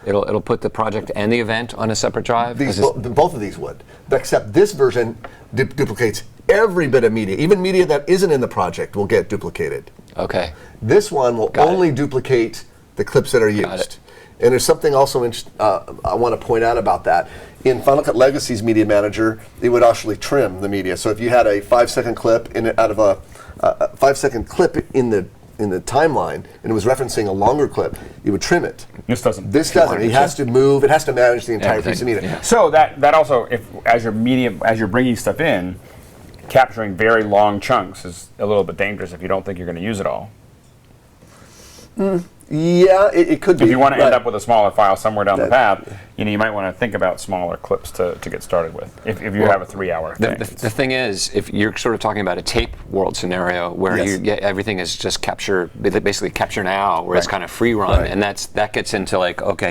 It'll put the project and the event on a separate drive? Both of these would, except this version duplicates every bit of media. Even media that isn't in the project will get duplicated. Okay. This one will only duplicate the clips that are used. And there's something also I want to point out about that. In Final Cut Legacy's Media Manager, it would actually trim the media. So if you had a 5-second clip out of a 5-second clip in the timeline, and it was referencing a longer clip, you would trim it. This doesn't. This doesn't. It has to move. It has to manage the entire piece of media. Yeah. So that also, as you're bringing stuff in, capturing very long chunks is a little bit dangerous if you don't think you're going to use it all. Yeah, it could be. If you want to end up with a smaller file somewhere down the path, you might want to think about smaller clips to get started with. If you have a 3-hour thing. The thing is, if you're sort of talking about a tape world scenario where everything is just basically capture now, where it's kind of free run, and that gets into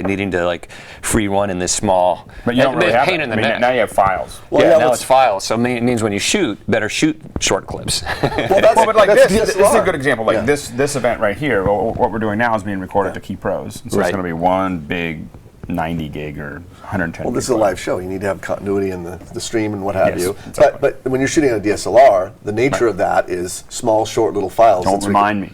needing to free run in this small. But you don't really have it. Now you have files. Well, now it's files. So it means when you shoot, better shoot short clips. But like this is a good example. Like this event right here. What we're doing now is being recorded to Key Pros. And so it's going to be one big 90 gig or 110 Well, this is a live show. You need to have continuity in the stream and what have you. Exactly. But when you're shooting on a DSLR, the nature of that is small, short little files. Don't remind me.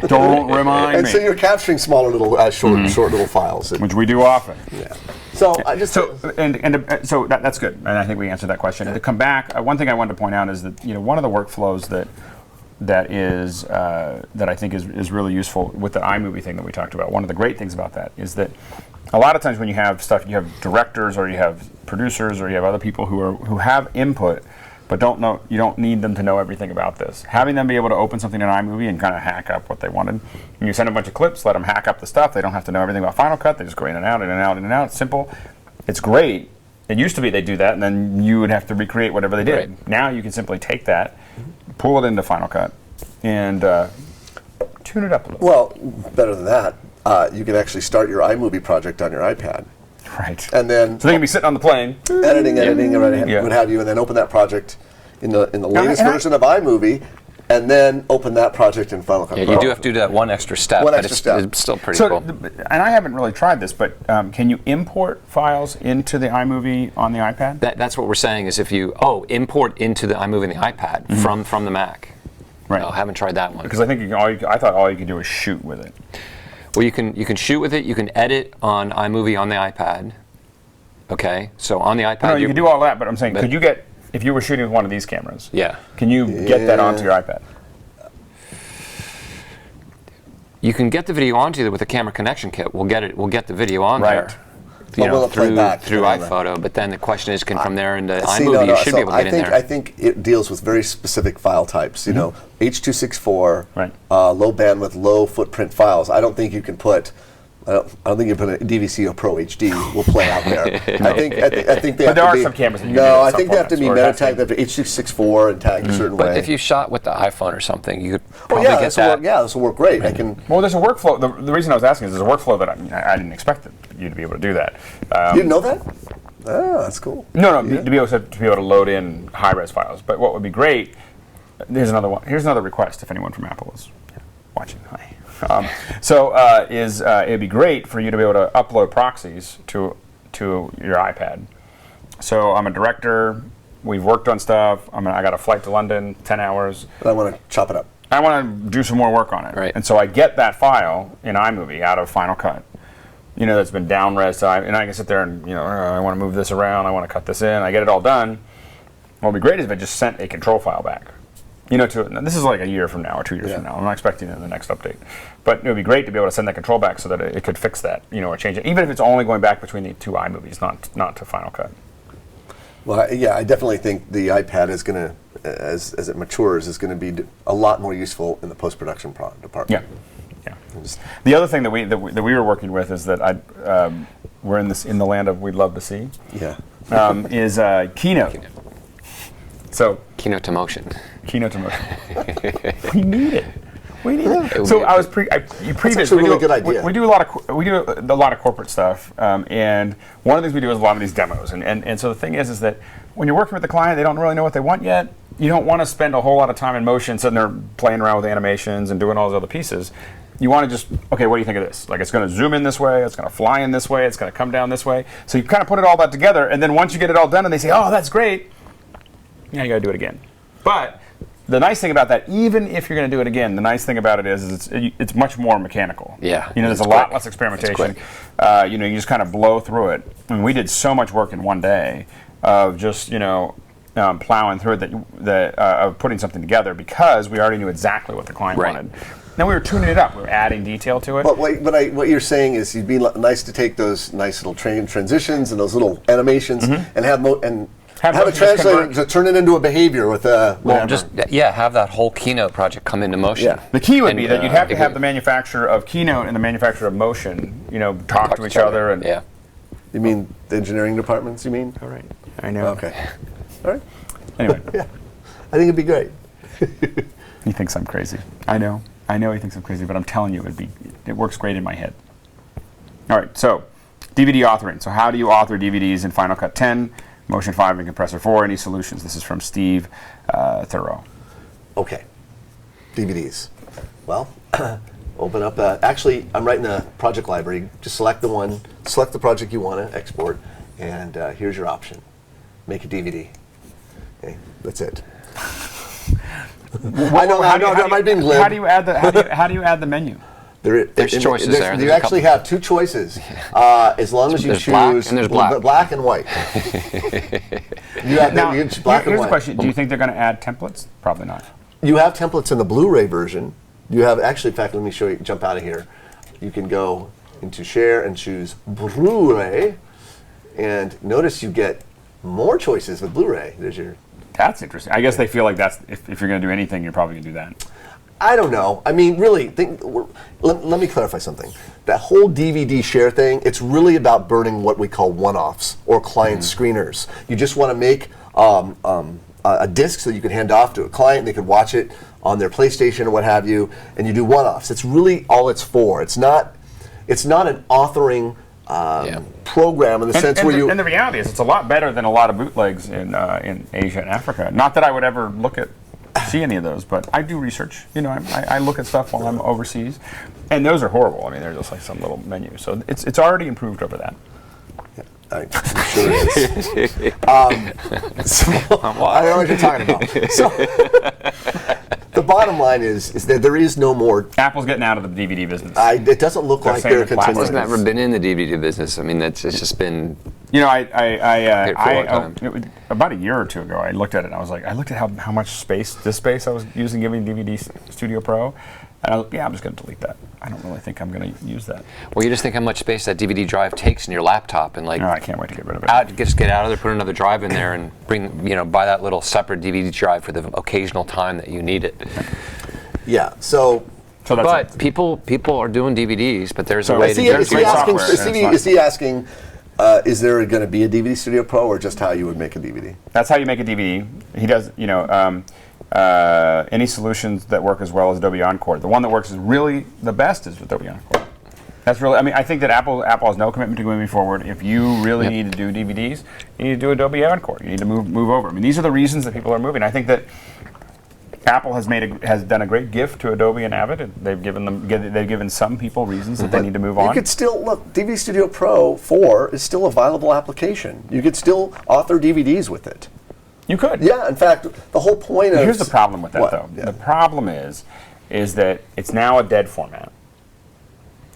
Don't remind me. And so you're capturing smaller little, short little files. Which we do often. Yeah. So I just so that's good, and I think we answered that question. And to come back, one thing I wanted to point out is that one of the workflows that that is that I think is really useful with the iMovie thing that we talked about. One of the great things about that is that a lot of times when you have stuff, you have directors or you have producers or you have other people who have input, but you don't need them to know everything about this. Having them be able to open something in iMovie and kind of hack up what they wanted. And you send a bunch of clips, let them hack up the stuff. They don't have to know everything about Final Cut. They just go in and out, in and out, in and out. It's simple. It's great. It used to be they do that, and then you would have to recreate whatever they did. Right. Now you can simply take that, pull it into Final Cut, and tune it up a little. Well, better than that, you can actually start your iMovie project on your iPad. Right. And then so they can be sitting on the plane. editing, Yeah. what have you, and then open that project in the latest version of iMovie, and then open that project in Final Cut Yeah, Pro. you do have to do that one extra step, One but extra step. it's still pretty So, cool. and I haven't really tried this, but can you import files into the iMovie on the iPad? That's what we're saying is if you import into the iMovie and the iPad from the Mac. Right. No, I haven't tried that one. Because I think I thought all you could do is shoot with it. Well, you can shoot with it. You can edit on iMovie on the iPad. Okay, so on the iPad, No, you can do all that, but I'm saying, But- could you get, if you were shooting with one of these cameras, Yeah, can you get that onto your iPad? you can get the video onto it with a camera connection kit. We'll get the video on Right. there. But will it play through back through on the- iPhoto, but then the question is, can from there into See, iMovie, you should so be able to get in there. I think it deals with very specific file types. You know, H.264, Right. Low bandwidth, low footprint files. I don't think you can put. I don't think you can put a DVC or Pro HD will play out there. I think they But have there to are be, some cameras that you can do No, in I some think they have to formats, be or it meta has to tagged. They have to H.264 and tagged a certain But way. if you shot with the iPhone or something, you could oh probably yeah, get this will that. work. Yeah, this will work great. I can. Well, there's a workflow. The reason I was asking is there's a workflow that I didn't expect you to be able to do that. You didn't know that? Oh, that's cool. No, to be able to load in high-res files. But what would be great, here's another one. Here's another request if anyone from Apple is watching. Hi. It'd be great for you to be able to upload proxies to your iPad. So I'm a director. We've worked on stuff. I got a flight to London, 10 hours. But I want to chop it up. I want to do some more work on it. Right. And so I get that file in iMovie out of Final Cut. That's been down-res, and I can sit there and, I want to move this around, I want to cut this in, I get it all done. What would be great is if I just sent a control file back. This is like a year from now or 2 years from now. I'm not expecting it in the next update. But it would be great to be able to send that control back so that it could fix that, or change it, even if it's only going back between the two iMovies, not to Final Cut. Well, I definitely think the iPad is going to, as it matures, is going to be a lot more useful in the post-production department. Yeah. The other thing that we were working with is that we're in the land of we'd love to see. Yeah. Is Keynote. So Keynote to motion. Keynote to motion. We need it. We need it. would So be- I was previous. actually a really good idea. We do a lot of corporate stuff, and one of the things we do is a lot of these demos. And so the thing is that when you're working with the client, they don't really know what they want yet. You don't want to spend a whole lot of time in motion sitting there playing around with animations and doing all those other pieces. You want to just, okay, what do you think of this? Like, it's going to zoom in this way, it's going to fly in this way, it's going to come down this way. So you kind of put it all that together, and then once you get it all done and they say, oh, that's great, you got to do it again. But the nice thing about that, even if you're going to do it again, the nice thing about it is it's much more mechanical. Yeah, there's it's a lot quick. less experimentation. It's You just kind of blow through it. I mean, we did so much work in one day of just, plowing through it of putting something together because we already knew exactly what the client Right. wanted. Then we were tuning it up. We were adding detail to it. But what you're saying is it'd be nice to take those nice little transitions and those little animations and have a motion translator convert. to turn it into a behavior with a Well, just have that whole Keynote project come into motion. Yeah. The key would And, be that you'd have to if have you- the manufacturer of Keynote and the manufacturer of Motion, talk to each other. And yeah. You mean the engineering departments? You mean? All right. I know. Okay. All right. Anyway, Yeah. I think it'd be great. he thinks I'm crazy. I know he thinks I'm crazy, but I'm telling you, it works great in my head. All right, so DVD authoring. So how do you author DVDs in Final Cut 10, Motion 5, and Compressor 4? Any solutions? This is from Steve Thoreau. Okay. DVDs. Well, open up. Actually, I'm writing a project library. Just select the project you want to export, and here's your option. Make a DVD. Okay, that's it. I know. Am I being glib? How do you add the menu? There's choices there. You There's a actually couple. have two choices, as long as you There's black choose and there's black. black and white. You have Now, you choose black and here's white. the question: do you think they're going to add templates? Probably not. You have templates in the Blu-ray version. You have actually, in fact, let me show you. Jump out of here. You can go into Share and choose Blu-ray, and notice you get more choices with Blu-ray. There's your. That's interesting. I guess they feel like that's if you're going to do anything, you're probably going to do that. I don't know. I mean, really, let me clarify something. That whole DVD share thing, it's really about burning what we call one-offs or client screeners. You just want to make a disc so you can hand off to a client, they can watch it on their PlayStation or what have you, and you do one-offs. It's really all it's for. It's not an authoring program in the sense where you... And the reality is, it's a lot better than a lot of bootlegs in Asia and Africa. Not that I would ever see any of those, but I do research. You know, I look at stuff while I'm overseas, and those are horrible. I mean, they're just like some little menu. So it's already improved over that. I'm sure it is. I know what you're talking about. So the bottom line is that there is no more. Apple's getting out of the DVD business. It doesn't look like they're continuing. Apple's never been in the DVD business. I mean, it's just been. You know, about a year or two ago, I looked at it and I was like, I looked at how much space I was using giving DVD Studio Pro. And I'm just going to delete that. I don't really think I'm going to use that. Well, you just think how much space that DVD drive takes in your laptop, and like. No, I can't wait to get rid of it. Just get out of there, put another drive in there, and buy that little separate DVD drive for the occasional time that you need it. Yeah. So that's but people are doing DVDs, but there's a way to do it. Is he asking? Is there going to be a DVD Studio Pro, or just how you would make a DVD? That's how you make a DVD. He does, any solutions that work as well as Adobe Encore. The one that works is really the best is Adobe Encore. That's really, I think that Apple has no commitment to moving forward. If you really need to do DVDs, you need to do Adobe Encore. You need to move over. I mean, these are the reasons that people are moving. I think that Apple has done a great gift to Adobe and Avid. They've given some people reasons that they need to move on. You could still look. DVD Studio Pro 4 is still a viable application. You could still author DVDs with it. You could. Yeah. In fact, the whole point of here's the problem with that though. Yeah. The problem is that it's now a dead format.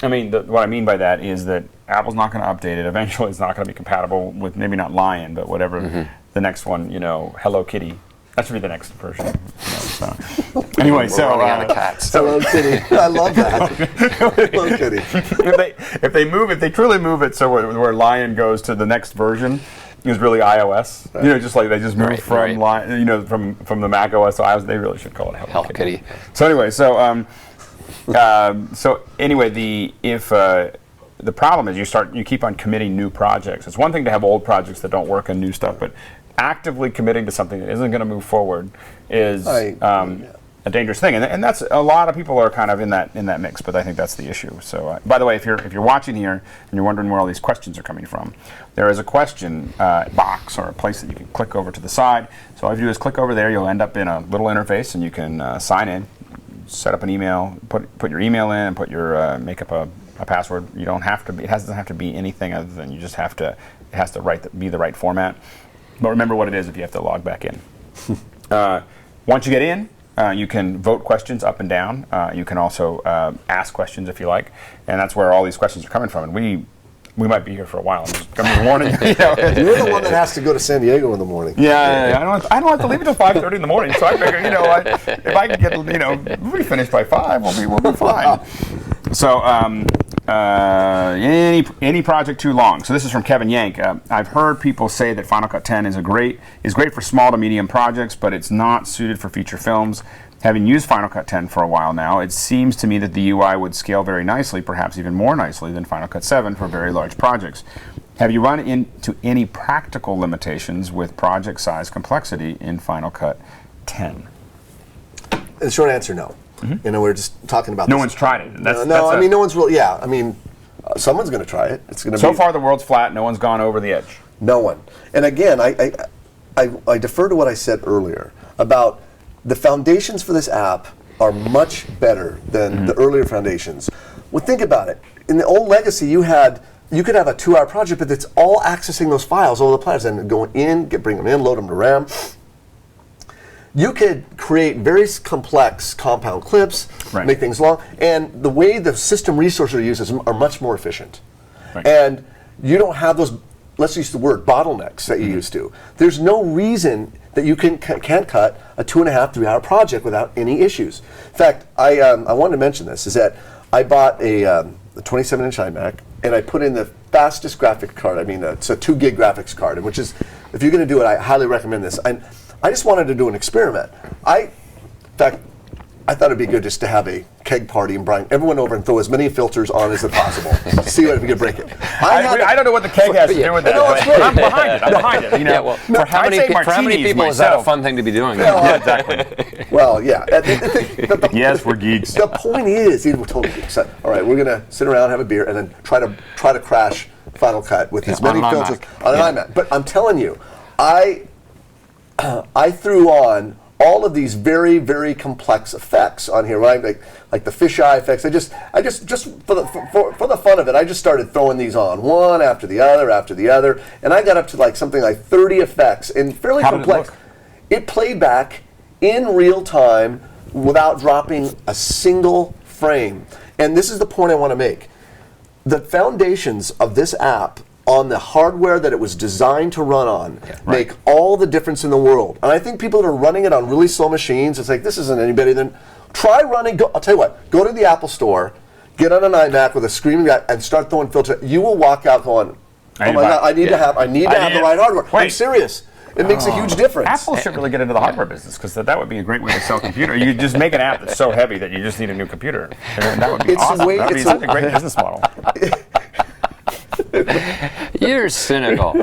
I mean, what I mean by that is that Apple's not going to update it. Eventually, it's not going to be compatible with maybe not Lion, but whatever the next one. Hello Kitty. That should be the next version. Anyway, so on the cats. Hello Kitty. I love that. Hello Kitty. if they truly move it so where Lion goes to the next version is really iOS. Right. Just like they just moved from Lion, from the Mac OS to iOS. They really should call it Hello Kitty. So anyway, the problem is you keep on committing new projects. It's one thing to have old projects that don't work and new stuff, but actively committing to something that isn't going to move forward is a dangerous thing, and that's a lot of people are kind of in that mix. But I think that's the issue. So, by the way, if you're watching here and you're wondering where all these questions are coming from, there is a question box or a place that you can click over to the side. So all you do is click over there. You'll end up in a little interface, and you can sign in, set up an email, put your email in, and put your make up a password. You don't have to. It doesn't have to be anything other than you just have to. It has to be the right format. But remember what it is if you have to log back in. Once you get in, you can vote questions up and down. You can also ask questions if you like, and that's where all these questions are coming from. And we might be here for a while. I'm just coming in the morning. You're the one that has to go to San Diego in the morning. Yeah. I don't have to leave until 5:30 in the morning. So I figure, if I can get, we'll be finished by 5. We'll be fine. So any project too long. So this is from Kevin Yank. I've heard people say that Final Cut 10 is great for small to medium projects, but it's not suited for feature films. Having used Final Cut 10 for a while now, it seems to me that the UI would scale very nicely, perhaps even more nicely than Final Cut 7 for very large projects. Have you run into any practical limitations with project size complexity in Final Cut 10? The short answer, no. Mm-hmm. We're just talking about. No one's tried it. No one's really. Yeah, someone's going to try it. It's going to. So far, the world's flat. No one's gone over the edge. No one. And again, I defer to what I said earlier about the foundations for this app are much better than the earlier foundations. Well, think about it. In the old legacy, you could have a 2-hour project, but it's all accessing those files all the plans and going in, bring them in, load them to RAM. You could create very complex compound clips, make things long, and the way the system resources are used are much more efficient. Right. And you don't have those, let's use the word, bottlenecks that you used to. There's no reason that you can't cut a 2.5, 3 hour project without any issues. In fact, I wanted to mention this, is that I bought a 27-inch iMac, and I put in the fastest graphic card. I mean, it's a 2 gig graphics card, which is, if you're going to do it, I highly recommend this. And I just wanted to do an experiment. In fact, I thought it'd be good just to have a keg party and bring everyone over and throw as many filters on as possible. See if we can break it. I don't know what the keg has to do with that. No, but I'm behind it. I'm behind it. You know, well, for how many people is that a fun thing to be doing? Yeah, exactly. Well, yeah. Yes, we're geeks. The point is, we're total geeks. All right, we're gonna sit around, have a beer, and then try to crash Final Cut with as many filters on an iMac. But I'm telling you, I threw on all of these very, very complex effects on here, right? Like the fisheye effects. I just for the fun of it, I just started throwing these on one after the other, and I got up to like something like 30 effects and fairly complex. It played back in real time without dropping a single frame. And this is the point I want to make. The foundations of this app on the hardware that it was designed to run on make all the difference in the world. And I think people that are running it on really slow machines, it's like, this isn't any better than, try running, I'll tell you what, go to the Apple Store, get on an iMac with a screaming guy, and start throwing filters. You will walk out going, oh my God, I need to have the right hardware. I'm serious. It makes a huge difference. Apple should really get into the hardware business, because that would be a great way to sell a computer. You just make an app that's so heavy that you just need a new computer. And that would be awesome. That would be such a great business model. You're cynical.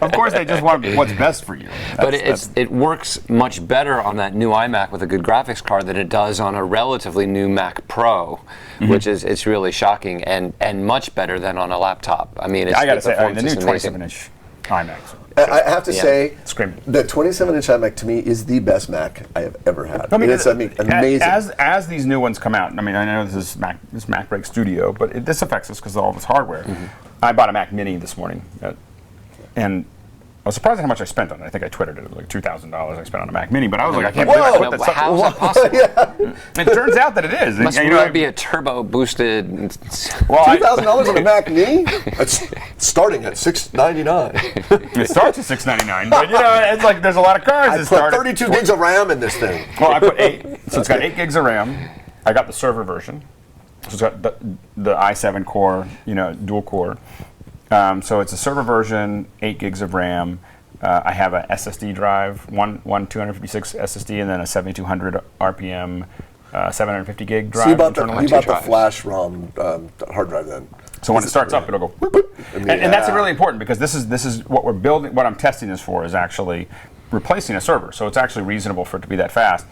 Of course, they just want what's best for you. But it works much better on that new iMac with a good graphics card than it does on a relatively new Mac Pro, which is it's really shocking, and much better than on a laptop. I mean, I got to say, the new 27-inch iMacs. I have to say, Screaming. the 27-inch iMac to me is the best Mac I have ever had. I mean, it's amazing. As these new ones come out, I mean, I know this is MacBreak Studio, but this affects us because of all this hardware. I bought a Mac Mini this morning, and I was surprised at how much I spent on it. I think I twittered it, like $2,000 I spent on a Mac Mini, but I was like, I can't believe I put that stuff. How is that possible? It turns out that it is. Must really be a turbo boosted. Well, $2,000 on a Mac Mini? It's starting at $699. It starts at $699, but it's like there's a lot of cars. I put 32 gigs of RAM in this thing. Well, I put 8, so it's got 8 gigs of RAM. I got the server version, so it's got the i7 core, dual core. So it's a server version, 8 gigs of RAM. I have a SSD drive, one 256 SSD, and then a 7200 RPM 750 gig drive. So you bought the flash ROM hard drive then. So when it starts up, it'll go whoop, whoop. And that's really important, because this is what we're building. What I'm testing this for is actually replacing a server. So it's actually reasonable for it to be that fast.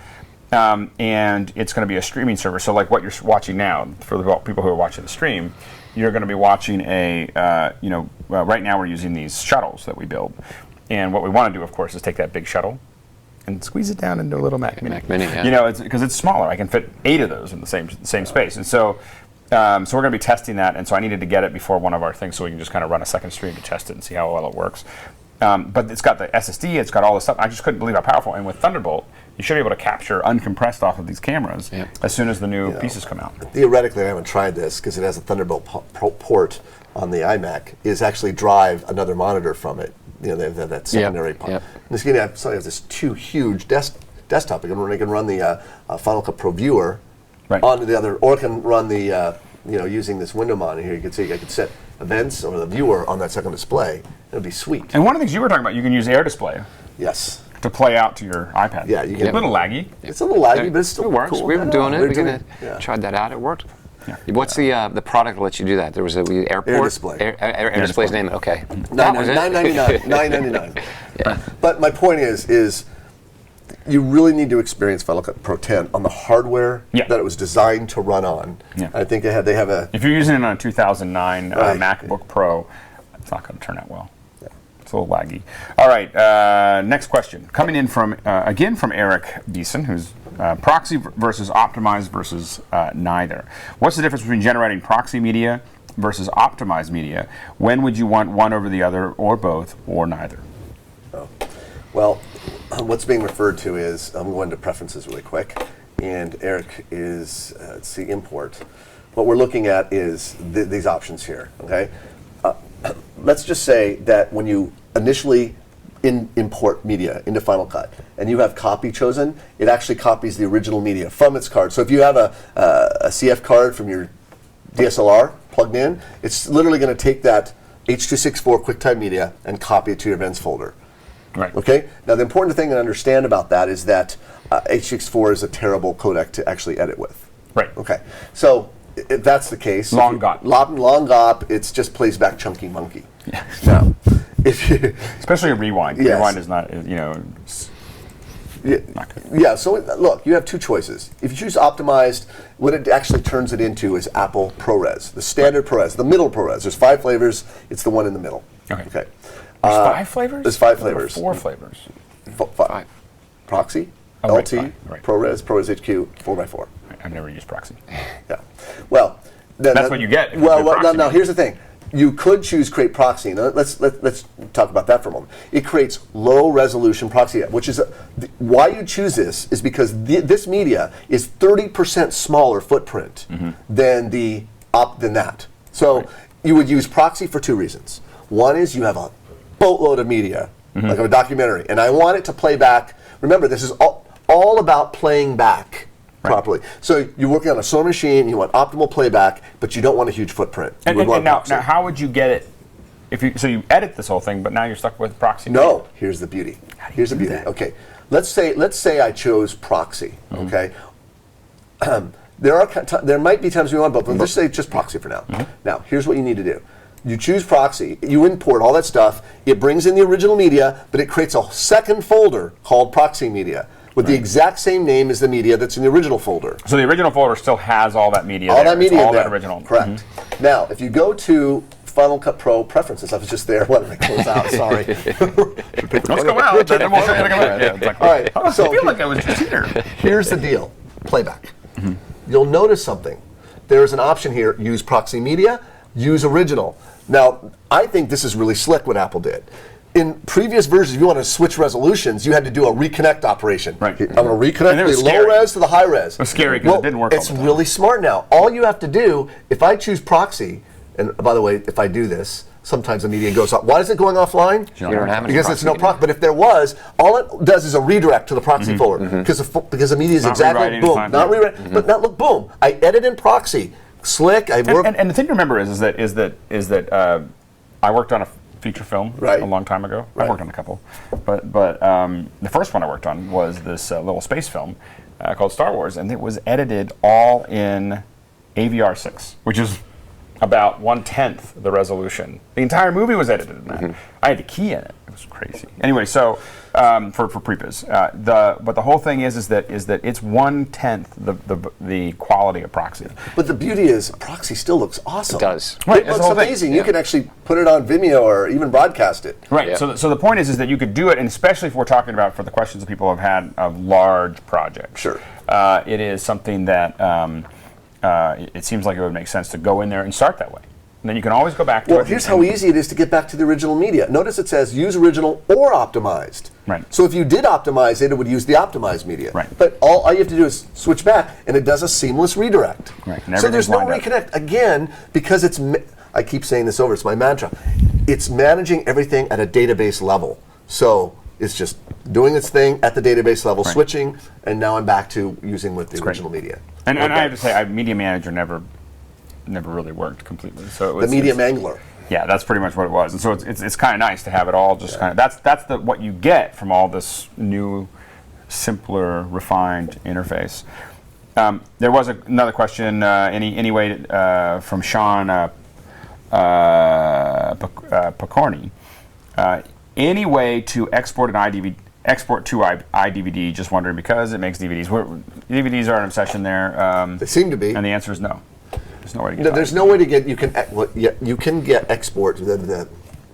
And it's going to be a streaming server. So like what you're watching now, for the people who are watching the stream, you're going to be watching right now we're using these shuttles that we build. And what we want to do, of course, is take that big shuttle and squeeze it down into a little Mac Mini. Mac Mini, yeah. Because it's smaller. I can fit 8 of those in the same space. And so we're going to be testing that. And so I needed to get it before one of our things so we can just kind of run a second stream to test it and see how well it works. But it's got the SSD, it's got all this stuff. I just couldn't believe how powerful. And with Thunderbolt, you should be able to capture uncompressed off of these cameras as soon as the new pieces come out. Theoretically, I haven't tried this because it has a Thunderbolt port on the iMac, is actually drive another monitor from it. They have that secondary part. So you have this 2 huge desktop. You can run the Final Cut Pro viewer onto the other, or it can run the using this window monitor here. You can see I could set events or the viewer on that second display. It would be sweet. And one of the things you were talking about, you can use Air Display. Yes. To play out to your iPad. Yeah, you can. A little laggy. It's a little laggy, but it still works. Cool. We were doing it. We tried that out. It worked. Yeah. What's the product that lets you do that? There was Airport. Air Display. Air Display's name. Okay. $9.99. $9.99. Yeah. But my point is you really need to experience Final Cut Pro 10 on the hardware that it was designed to run on. Yeah. I think they have a. If you're using it on a 2009 MacBook Pro, it's not going to turn out well. It's a little laggy. All right, next question. Coming in from Eric Beeson, who's proxy versus optimized versus neither. What's the difference between generating proxy media versus optimized media? When would you want one over the other, or both, or neither? Oh. Well, what's being referred to is, I'm going to preferences really quick, and Eric is, it's the import. What we're looking at is these options here, okay? Let's just say that when you initially import media into Final Cut, and you have copy chosen, it actually copies the original media from its card. So if you have a CF card from your DSLR plugged in, it's literally going to take that H.264 QuickTime media and copy it to your events folder. Right. Okay. Now the important thing to understand about that is that H.264 is a terrible codec to actually edit with. Right. Okay. So if that's the case, long GOP. Long GOP, it just plays back chunky monkey. Yeah. Now, if you especially a rewind. Yes. Rewind is not, not good. Yeah, so look, you have two choices. If you choose optimized, what it actually turns it into is Apple ProRes, the standard ProRes, the middle ProRes. There's 5 flavors. It's the one in the middle. Okay. Okay. There's 5 flavors? There's 5 flavors. 4 flavors. 5. Proxy, Oh, LT, right. ProRes, ProRes HQ, 4x4. I've never used proxy. Yeah. Well, That's what you get. Now here's the thing. You could choose create proxy. Now, let's talk about that for a moment. It creates low resolution proxy, which is why you choose this is because this media is 30% smaller footprint than that. So you would use proxy for 2 reasons. One is you have a boatload of media, like a documentary, and I want it to play back. Remember, this is all about playing back. Properly. So you're working on a sewing machine, you want optimal playback, but you don't want a huge footprint. And now, how would you get it? So you edit this whole thing, but now you're stuck with proxy. No, here's the beauty. Here's the beauty. Okay, let's say I chose proxy. Okay, there might be times we want both, but let's say just proxy for now. Now, here's what you need to do. You choose proxy, you import all that stuff, it brings in the original media, but it creates a second folder called proxy media, with the exact same name as the media that's in the original folder. So the original folder still has all that media. All that media all there. That original. Correct. Now, if you go to Final Cut Pro preferences, I was just there. What did I close out? Sorry. Let's go out. Then we'll say it. All right. So I feel like I was just here. Here's the deal: playback. You'll notice something. There's an option here: use proxy media, use original. Now, I think this is really slick what Apple did. In previous versions, if you want to switch resolutions, you had to do a reconnect operation. Right. I'm going to reconnect the low res to the high res. It was scary because it didn't work all the It's time. really smart now. All you have to do, if I choose proxy, and by the way, if I do this, sometimes the media goes off. Why is it going offline? You don't have any Because it's no proxy. But if there was, all it does is a redirect to the proxy folder. Because the media is Not exactly, rewriting boom, time, not yeah. rewrite. But now look, boom, I edit in proxy. Slick, I work. And the thing to remember is that I worked on a feature film a long time ago. I worked on a couple, but the first one I worked on was this little space film called Star Wars, and it was edited all in AVR6, which is about 1/10 the resolution. The entire movie was edited in that. I had the key in it. It was crazy. Anyway, so for previs, but the whole thing is that it's 1/10 the quality of proxy. But the beauty is, proxy still looks awesome. It does. Right, It that's looks the whole thing. amazing. You can actually put it on Vimeo or even broadcast it. Right. Yeah. So the point is that you could do it, and especially if we're talking about for the questions that people have had of large projects. Sure. It is something that it seems like it would make sense to go in there and start that way. And then you can always go back to it. Well, here's how easy it is to get back to the original media. Notice it says use original or optimized. Right. So if you did optimize it, it would use the optimized media. Right. But all you have to do is switch back, and it does a seamless redirect. Right. And So there's no everything's lined reconnect. Again, because I keep saying this over, it's my mantra. It's managing everything at a database level. So it's just doing its thing at the database level, switching, and now I'm back to using with the original media. And I have to say, Media Manager never really worked completely. So it was The media mangler. Yeah, that's pretty much what it was. And so it's kind of nice to have it all just kind of that's what you get from all this new, simpler, refined interface. There was another question. Any way from Sean Picorni? Any way to export an iDVD? Export to iDVD? Just wondering because it makes DVDs. DVDs are an obsession there. They seem to be. And the answer is no. There's no way to get. No, there's no way to get. You can get export.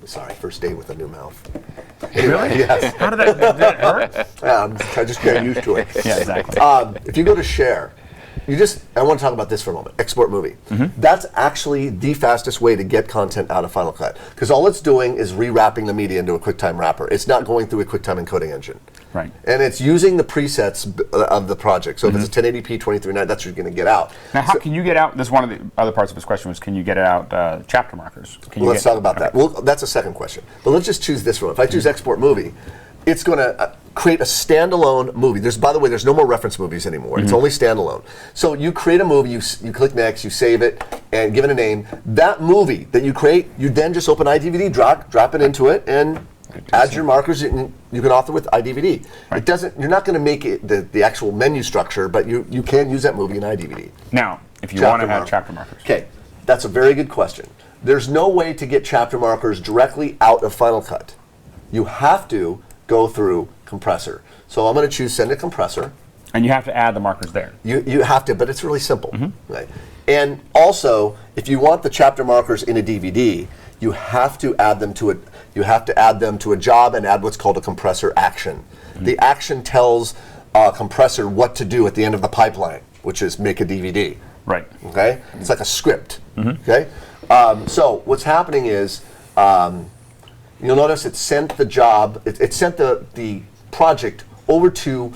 Sorry, first day with a new mouth. Really? Yes. How did that hurt? I just get used to it. Yeah, exactly. If you go to share, I want to talk about this for a moment. Export movie. That's actually the fastest way to get content out of Final Cut, because all it's doing is rewrapping the media into a QuickTime wrapper. It's not going through a QuickTime encoding engine. Right. And it's using the presets of the project. So if it's a 1080p 23.9, that's what you're going to get out. Now, how can you get out? This is one of the other parts of his question was, can you get out chapter markers? Let's talk about that. Well, that's a second question. But let's just choose this one. If I choose export movie, it's going to create a standalone movie. By the way, there's no more reference movies anymore. It's only standalone. So you create a movie, you click next, you save it, and give it a name. That movie that you create, you then just open iDVD, drop it into it, and add your markers, and you can author with iDVD. Right. You're not going to make it the actual menu structure, but you can use that movie in iDVD. Now, if you want to have chapter markers. Okay, that's a very good question. There's no way to get chapter markers directly out of Final Cut. You have to go through compressor. So I'm going to choose send to compressor. And you have to add the markers there. You have to, but it's really simple. Right? And also, if you want the chapter markers in a DVD, you have to add them to a job and add what's called a compressor action. The action tells a compressor what to do at the end of the pipeline, which is make a DVD. Right. Okay? It's like a script. Okay? So what's happening is you'll notice it sent the job, it sent the project over to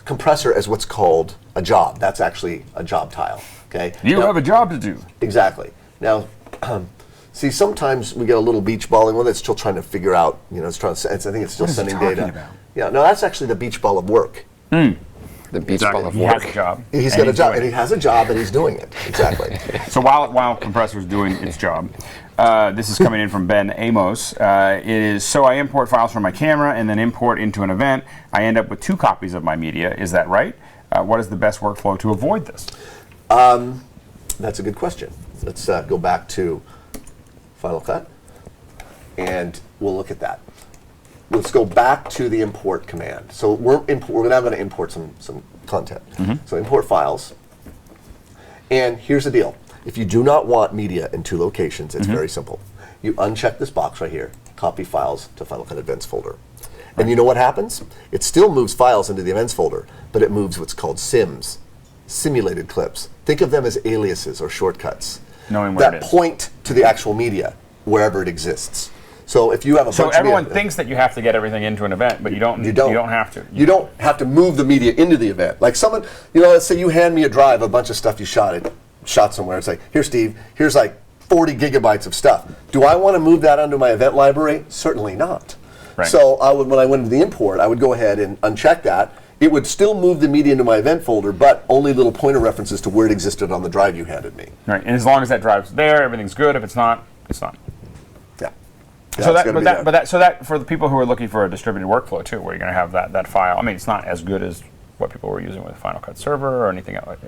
compressor as what's called a job. That's actually a job tile. Okay? You have a job to do. Exactly. Now, see, sometimes we get a little beach balling one that's still trying to figure out, I think it's still sending data. About? Yeah, no, that's actually the beach ball of work. The beach ball of work. He has a job. He's got a job, and he has a job, and he's doing it. Exactly. So while compressor's doing its job, this is coming in from Ben Amos. It is, so I import files from my camera and then import into an event. I end up with 2 copies of my media. Is that right? What is the best workflow to avoid this? That's a good question. Let's go back to Final Cut, and we'll look at that. Let's go back to the import command. So we're now going to import some content. So import files. And here's the deal. If you do not want media in 2 locations, it's very simple. You uncheck this box right here, copy files to Final Cut Events folder. And you know what happens? It still moves files into the events folder, but it moves what's called sims, simulated clips. Think of them as aliases or shortcuts Knowing where it is. that point to the actual media, wherever it exists. So if you have a So bunch everyone of media, thinks that you have to get everything into an event, but you don't have to. You don't have to move the media into the event. Like someone, let's say you hand me a drive, a bunch of stuff you shot somewhere. It's like, here, Steve, here's like 40 gigabytes of stuff. Do I want to move that onto my event library? Certainly not. Right. So when I went into the import, I would go ahead and uncheck that. It would still move the media into my event folder, but only little pointer references to where it existed on the drive you handed me. Right, and as long as that drive's there, everything's good. If it's not, it's not. Yeah. So that for the people who are looking for a distributed workflow too, where you're going to have that file. I mean, it's not as good as what people were using with Final Cut Server or anything else,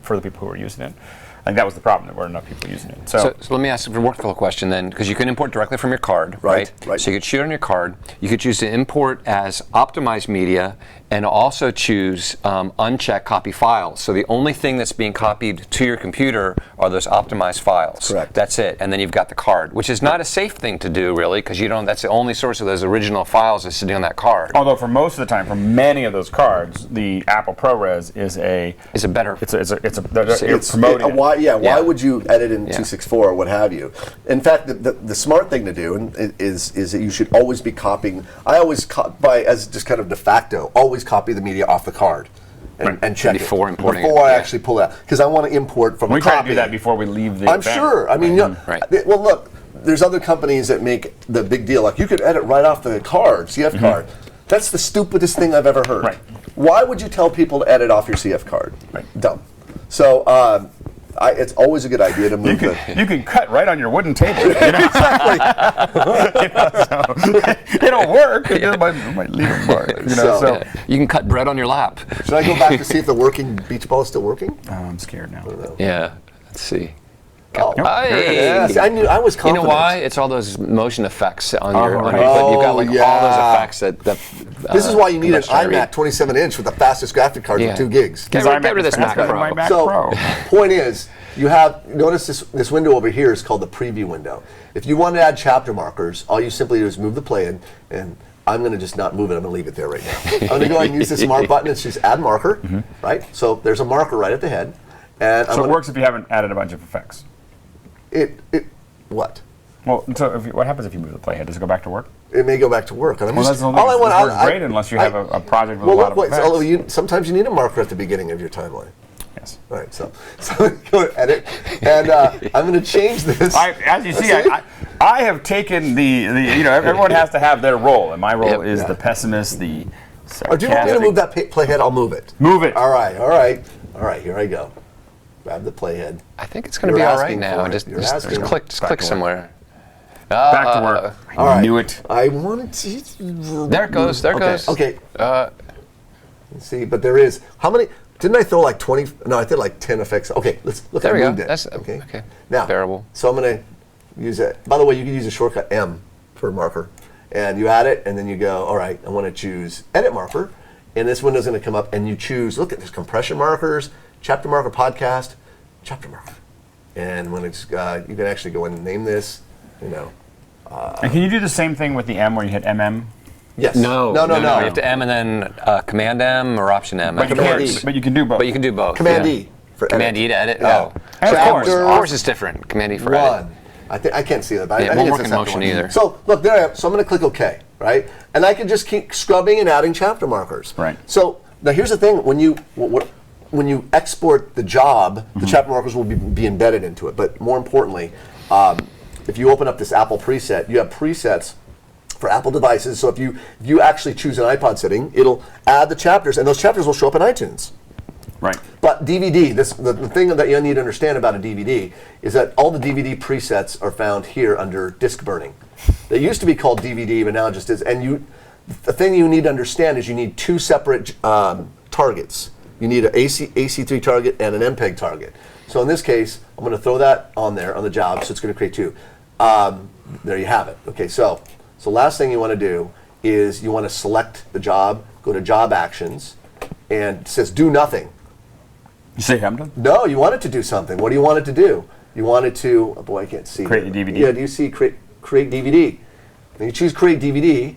for the people who were using it. I think that was the problem. There weren't enough people using it. So let me ask a workflow question then, because you can import directly from your card, right? So you could shoot on your card. You could choose to import as optimized media, and also choose uncheck copy files. So the only thing that's being copied to your computer are those optimized files. Correct. That's it. And then you've got the card, which is not a safe thing to do, really, because that's the only source of those original files is sitting on that card. Although for most of the time, for many of those cards, the Apple ProRes is a better. You're promoting it. Why would you edit in 264 or what have you? In fact, the smart thing to do is that you should always be copying. I always as just kind of de facto, always copy the media off the card and check before it importing before I actually pull it out, because I want to import from. We try to do that before we leave the I'm event. sure. I mean, well, look, there's other companies that make the big deal. Like you could edit right off the card, CF card. That's the stupidest thing I've ever heard. Right. Why would you tell people to edit off your CF card? Right. Dumb. So it's always a good idea to move You can cut right on your wooden table. Exactly. It'll work. It might leave a mark. You can cut bread on your lap. Should I go back to see if the working beach ball is still working? I'm scared now. Yeah. Let's see. Oh, hey. yeah. See, I was confident. You know why? It's all those motion effects on your. You've got all those effects that. This is why you need an iMac 27-inch with the fastest graphic card for 2 gigs. Get rid of this Mac Pro. So, point is, notice this window over here is called the preview window. If you want to add chapter markers, all you simply do is move the play in, and I'm going to just not move it. I'm going to leave it there right now. I'm going to go ahead and use this Smart button. It's just add marker, right? So there's a marker right at the head. And So it works if you haven't added a bunch of effects. What? Well, so what happens if you move the playhead? Does it go back to work? It may go back to work. And Well, that's the whole thing. It works great unless you have a project with a lot of effects. Sometimes you need a marker at the beginning of your timeline. Yes. All right, so go to edit, and I'm going to change this. As you see, I have taken the everyone has to have their role, and my role is the pessimist, the sarcastic. Do you want me to move that playhead? I'll move it. Move it. All right. Here I go. Grab the playhead. I think it's going to be all right now. Just click somewhere. Back to work. All right. Knew it. I wanted to. There it goes. There it goes. Okay. Let's see, but there is how many? Didn't I throw like 20? No, I did like 10 effects. Okay, let's look. There we go. That's okay. Now, bearable. So I'm going to use it. By the way, you can use a shortcut M for marker, and you add it, and then you go. All right, I want to choose edit marker, and this window's going to come up, and you choose. Look at this compression markers, chapter marker, podcast, chapter marker, and when it's you can actually go in and name this. And can you do the same thing with the M where you hit MM? Yes. No. You have to M and then Command M or Option M. But you can do both. But you can do both. Command E for edit. Command E to edit. Yeah. Oh, Of course it's different. Command E for edit. I can't see that. But Yeah, I won't think work it's in motion either. So look, there I am. So I'm going to click OK, right? And I can just keep scrubbing and adding chapter markers. Right. So now here's the thing: when you export the job, the chapter markers will be embedded into it. But more importantly, if you open up this Apple preset, you have presets for Apple devices. So if you actually choose an iPod setting, it'll add the chapters, and those chapters will show up in iTunes. Right. But DVD, the thing that you need to understand about a DVD is that all the DVD presets are found here under disk burning. They used to be called DVD, but now it just is. And the thing you need to understand is you need two separate targets. You need an AC3 target and an MPEG target. So in this case, I'm going to throw that on there on the job, so it's going to create two. There you have it. Okay, so last thing you want to do is you want to select the job, go to Job Actions, and it says Do Nothing. You say I'm done? No, you want it to do something. What do you want it to do? You want it to, oh boy, I can't see. Create a DVD? Yeah, do you see create DVD? Then you choose Create DVD.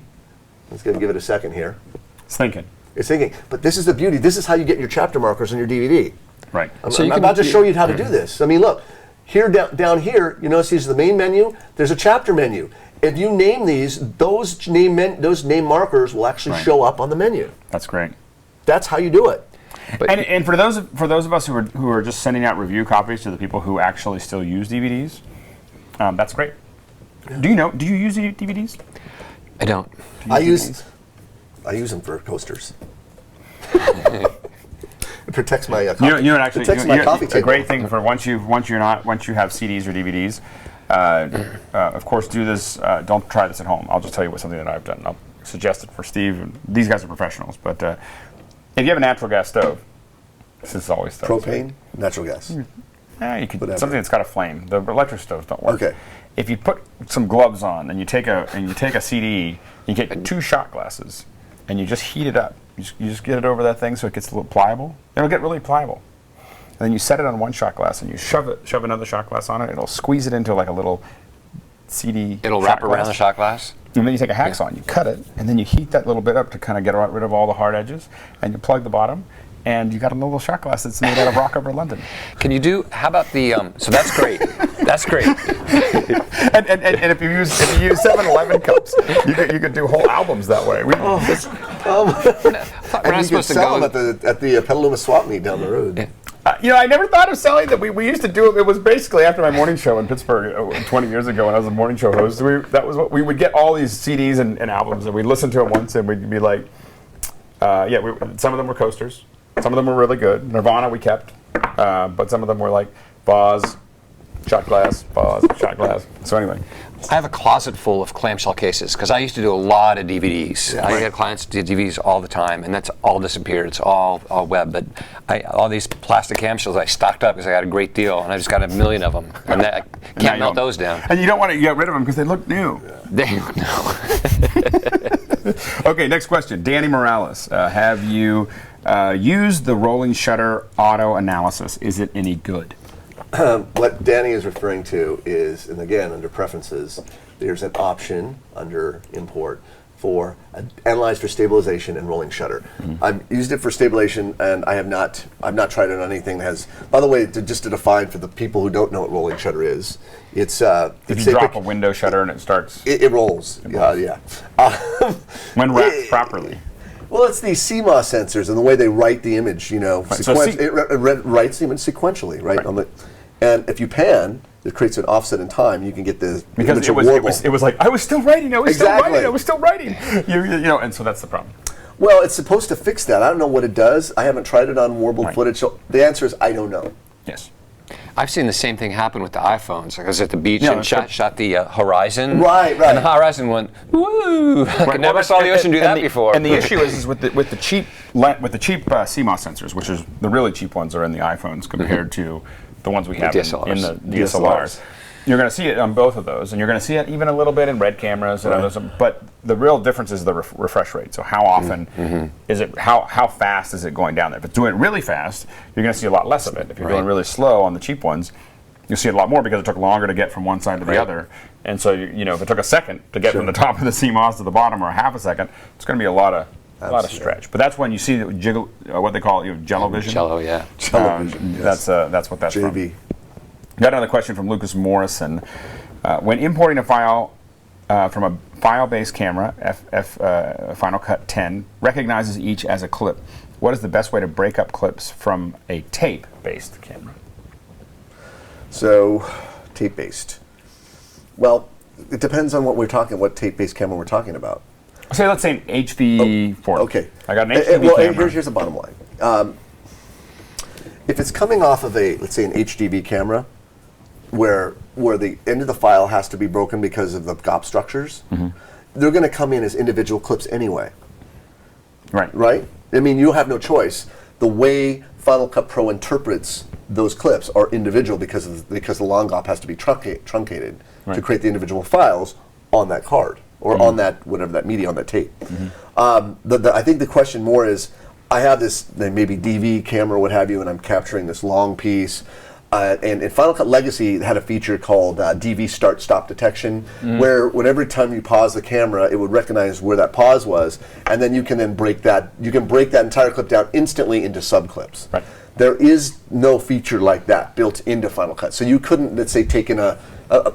Let's give it a second here. It's thinking. It's thinking. But this is the beauty. This is how you get your chapter markers on your DVD. Right. I'm about to show you how to do this. I mean, look, here down here, you notice these are the main menu. There's a chapter menu. If you name these, those name markers will actually show up on the menu. That's great. That's how you do it. And for those of us who are just sending out review copies to the people who actually still use DVDs, that's great. Yeah. Do you use DVDs? I don't. I use them for coasters. It protects my coffee. Coffee table. A great thing for once you have CDs or DVDs. Of course, do this. Don't try this at home. I'll just tell you something that I've done. I'll suggest it for Steve. These guys are professionals, but if you have a natural gas stove, this is always propane, natural gas. You could something that's got a flame. The electric stoves don't work. Okay. If you put some gloves on and you take a CD, you get 2 shot glasses, and you just heat it up. You just get it over that thing so it gets a little pliable. It'll get really pliable. And then you set it on one shot glass and you shove another shot glass on it. It'll squeeze it into like a little CD. It'll wrap around the shot glass. And then you take a hacksaw and you cut it, and then you heat that little bit up to kind of get rid of all the hard edges, and you plug the bottom, and you got a little shot glass that's made out of rock over London. Can you do? How about the? So that's great. That's great. and if you use 7-Eleven cups, you could do whole albums that way. We're not supposed to go at the Petaluma swap meet down the road. Yeah. I never thought of selling that. We used to do it. It was basically after my morning show in Pittsburgh 20 years ago when I was a morning show host. That was what we would get all these CDs and albums, and we'd listen to them once, and we'd be like, some of them were coasters. Some of them were really good. Nirvana we kept, but some of them were like Boz, shot glass, Boz, shot glass. So anyway. I have a closet full of clamshell cases because I used to do a lot of DVDs. I had clients do DVDs all the time, and that's all disappeared. It's all web. But all these plastic clamshells I stocked up because I got a great deal, and I just got a million of them. And I can't melt those down. And you don't want to get rid of them because they look new. Okay, next question. Danny Morales. Have you used the rolling shutter auto analysis? Is it any good? What Danny is referring to is, and again, under preferences, there's an option under import analyzed for stabilization and rolling shutter. I've used it for stabilization, and I've not tried it on anything that has. By the way, just to define for the people who don't know what rolling shutter is, it's if you drop a window shutter and it starts. It rolls. Yeah. When wrapped properly. Well, it's these CMOS sensors and the way they write the image. You know, it writes the image sequentially, right? And if you pan, it creates an offset in time. You can get the because it was like I was still writing. I was still writing. You know, and so that's the problem. Well, it's supposed to fix that. I don't know what it does. I haven't tried it on warbled footage. So the answer is I don't know. Yes. I've seen the same thing happen with the iPhones. I was at the beach and shot the horizon. Right. And the horizon went, woo! I never saw the ocean do that before. And the issue is with the cheap CMOS sensors, which is the really cheap ones are in the iPhones compared to the ones we have in the DSLRs. You're going to see it on both of those, and you're going to see it even a little bit in red cameras and others. But the real difference is the refresh rate. So how often is it? How fast is it going down there? If it's doing it really fast, you're going to see a lot less of it. If you're going really slow on the cheap ones, you'll see it a lot more because it took longer to get from one side to the other. And so you know, if it took a second to get from the top of the CMOS to the bottom, or a half a second, it's going to be a lot of stretch. But that's when you see the jiggle, what they call jello vision. Jello, yeah. Jello vision. That's what that's JV. from. Got another question from Lucas Morrison. When importing a file from a file-based camera, Final Cut 10 recognizes each as a clip. What is the best way to break up clips from a tape-based camera? So, tape-based. Well, it depends on what tape-based camera we're talking about. Say, let's say an HV40. Okay. I got an HV camera. Here's the bottom line. If it's coming off of let's say an HDV camera, where the end of the file has to be broken because of the GOP structures, they're going to come in as individual clips anyway. Right? I mean, you have no choice. The way Final Cut Pro interprets those clips are individual because the long GOP has to be truncated to create the individual files on that card or on that whatever that media on that tape. I think the question more is, I have this maybe DV camera, what have you, and I'm capturing this long piece. And Final Cut Legacy had a feature called DV start-stop detection, where whenever time you pause the camera, it would recognize where that pause was, and then you can break that entire clip down instantly into subclips. Right. There is no feature like that built into Final Cut. So you couldn't, let's say, take in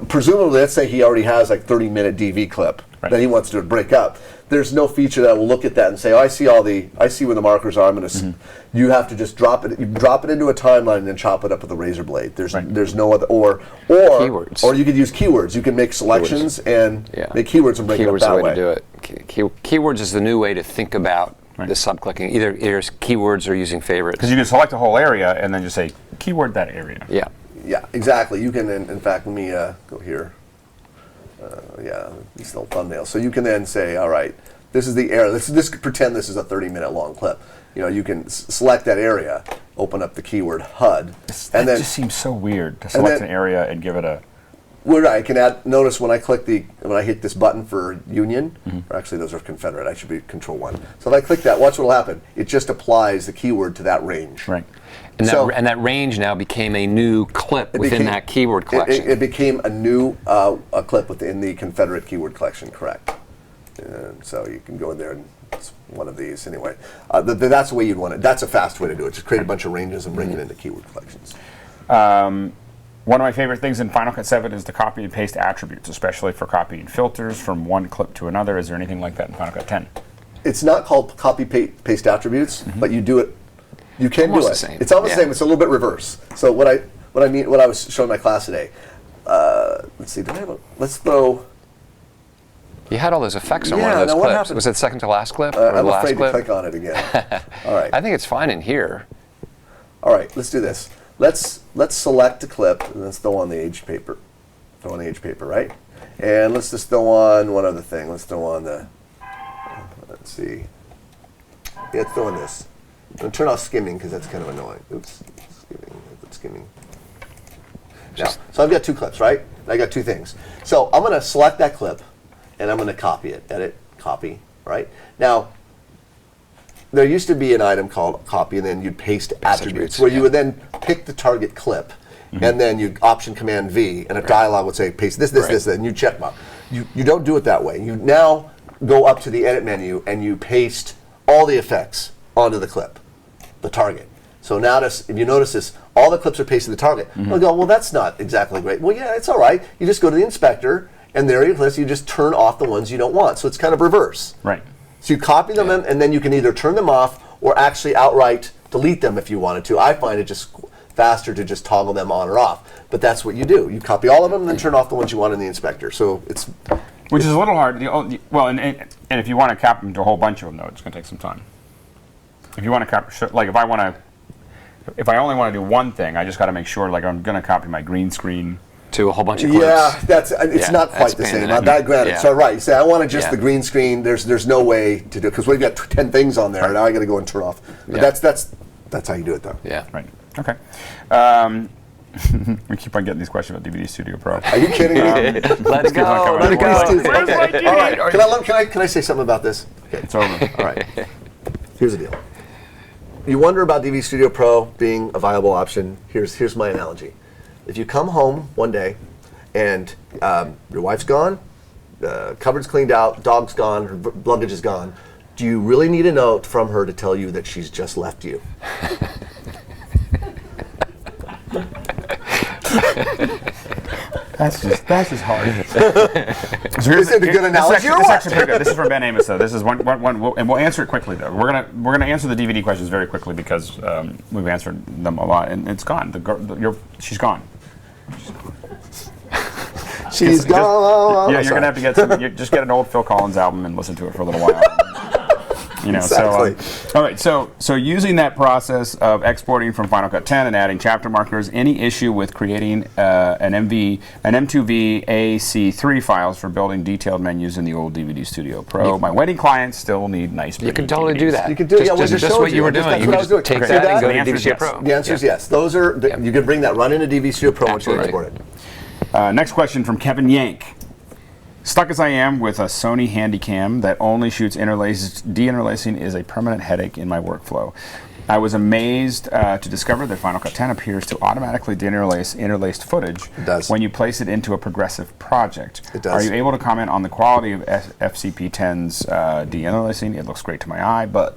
presumably, let's say he already has like 30-minute DV clip that he wants to break up. There's no feature that will look at that and say, "Oh, I see where the markers are. I'm going to." You have to just drop it. You drop it into a timeline and then chop it up with a razor blade. There's no other or keywords. Or you could use keywords. You can make selections and make keywords and break it up that way. Keywords is the way to do it. Keywords is the new way to think about the subclicking. Either keywords or using favorites. Because you can select a whole area and then just say keyword that area. Yeah. Yeah, exactly. You can, in fact, let me go here. These little thumbnails. So you can then say, all right, this is the area. Let's pretend this is a 30-minute long clip. You know, you can select that area, open up the keyword HUD, and then just seems so weird to select an area and give it a. Well, I can add. Notice when I hit this button for Union, or actually those are Confederate. I should be Control 1. So if I click that, watch what will happen. It just applies the keyword to that range. Right. And that range now became a new clip within that keyword collection. It became a new a clip within the Confederate keyword collection, correct. And so you can go in there and it's one of these anyway. That's the way you'd want it. That's a fast way to do it. Just create a bunch of ranges and bring it into keyword collections. One of my favorite things in Final Cut 7 is the copy and paste attributes, especially for copying filters from one clip to another. Is there anything like that in Final Cut 10? It's not called copy paste attributes, but you do it. You can do it. It's almost the same. It's a little bit reverse. So what I was showing my class today. Let's see. Let's throw. You had all those effects on one of those clips. Was it the second to last clip? I'm afraid to click on it again. All right. I think it's fine in here. All right. Let's do this. Let's select a clip and let's throw on the edge paper. Throw on the edge paper, right? And let's just throw on one other thing. Let's throw on the. Let's see. Yeah, let's throw on this. I'm going to turn off skimming because that's kind of annoying. Oops, skimming. Now, so I've got two clips, right? I got two things. So I'm going to select that clip, and I'm going to copy it. Edit, copy, right? Now, there used to be an item called copy, and then you'd paste attributes, where you would then pick the target clip, and then you'd Option Command V, and a dialog would say paste this, and you check mark. You don't do it that way. You now go up to the edit menu and you paste all the effects onto the clip, the target. So now if you notice this, all the clips are pasted to the target. I'll go, well, that's not exactly great. Well, yeah, it's all right. You just go to the inspector, and there you just turn off the ones you don't want. So it's kind of reverse. Right. So you copy them, and then you can either turn them off or actually outright delete them if you wanted to. I find it just faster to just toggle them on or off. But that's what you do. You copy all of them and then turn off the ones you want in the inspector. So it's... Which is a little hard. Well, and if you want to copy them to a whole bunch of them, though, it's going to take some time. If you want to copy... Like, if I only want to do one thing, I just got to make sure, like, I'm going to copy my green screen... To a whole bunch of clips. Yeah, it's not quite the same. That granted. Yeah. So right, you say I want to just the green screen. There's no way to do it because we've got 10 things on there. Right. Now I got to go and turn off. But that's how you do it though. Yeah. Right. Okay. We keep on getting these questions about DVD Studio Pro. Are you kidding me? Let it go. Let it go. Where's my DVD? All right. Can I say something about this? Okay, it's over. All right. Here's the deal. You wonder about DVD Studio Pro being a viable option. Here's my analogy. If you come home one day and your wife's gone, cupboard's cleaned out, dog's gone, her luggage is gone, do you really need a note from her to tell you that she's just left you? That's just hard. So here's a good analogy. This is actually pretty good. This is from Ben Amos, though. This is one, and we'll answer it quickly, though. We're gonna answer the DVD questions very quickly because we've answered them a lot, and it's gone. She's gone. She's gone. Yeah, you're gonna have to get just get an old Phil Collins album and listen to it for a little while. Exactly. All right. So using that process of exporting from Final Cut 10 and adding chapter markers, any issue with creating an M2V AC3 files for building detailed menus in the old DVD Studio Pro? My wedding clients still need nice. You can totally do that. You can do just what you were doing. You can just take that and go to DVD Studio Pro. The answer is yes. Those are you can bring that right into DVD Studio Pro once you export it. Next question from Kevin Yank. Stuck as I am with a Sony Handycam that only shoots interlaced, deinterlacing is a permanent headache in my workflow. I was amazed to discover that Final Cut 10 appears to automatically deinterlace interlaced footage when you place it into a progressive project. It does. Are you able to comment on the quality of FCP10's deinterlacing? It looks great to my eye, but...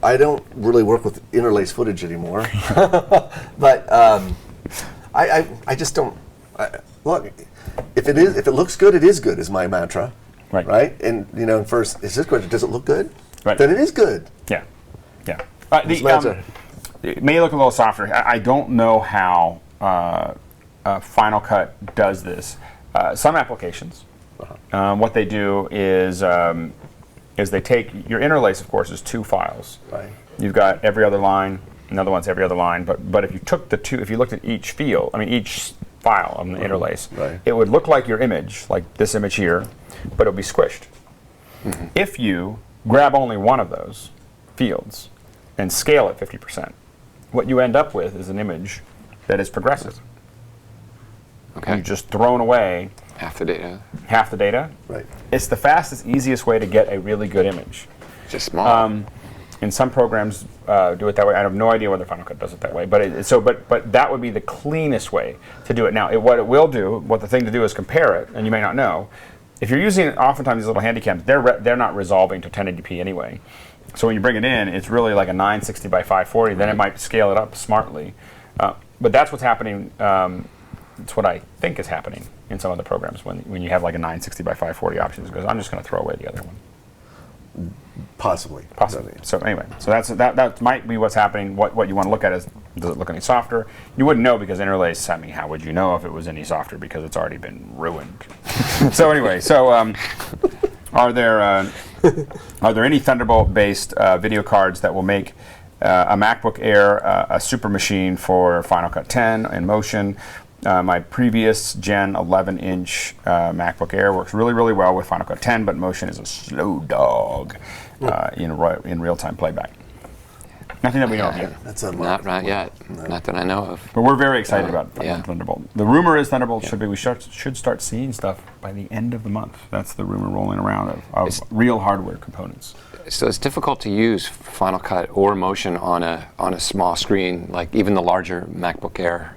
I don't really work with interlaced footage anymore. But I just don't... Look... If it looks good, it is good. Is my mantra, right? And first, is this good? Does it look good? Right. Then it is good. Yeah. It may look a little softer. I don't know how Final Cut does this. Some applications, what they do is they take your interlace. Of course, is two files. Right. You've got every other line. Another one's every other line. But if you took the two, if you looked at each field, each file on the interlace, it would look like your image, like this image here, but it would be squished. Mm-hmm. If you grab only one of those fields and scale it 50%, what you end up with is an image that is progressive. Okay. You've just thrown away half the data. Half the data. Right. It's the fastest, easiest way to get a really good image. Just small. And some programs do it that way. I have no idea whether Final Cut does it that way, but that would be the cleanest way to do it. Now, what the thing to do is compare it, and you may not know. If you're using oftentimes these little handycams, they're not resolving to 1080p anyway. So when you bring it in, it's really like a 960 by 540. Then it might scale it up smartly. But that's what's happening. It's what I think is happening in some of the programs when you have like a 960 by 540 option. Because I'm just going to throw away the other one. Possibly. So anyway, that might be what's happening. What you want to look at is, does it look any softer? You wouldn't know because interlace. How would you know if it was any softer because it's already been ruined? So anyway, are there any Thunderbolt-based video cards that will make a MacBook Air a super machine for Final Cut 10 in Motion? My previous Gen 11-inch MacBook Air works really, really well with Final Cut 10, but Motion is a slow dog in real-time playback. Nothing that we know of yet. That's not right yet. No. Not that I know of. But we're very excited about Thunderbolt. The rumor is Thunderbolt should start seeing stuff by the end of the month. That's the rumor rolling around of real hardware components. So it's difficult to use Final Cut or Motion on a small screen, like even the larger MacBook Air.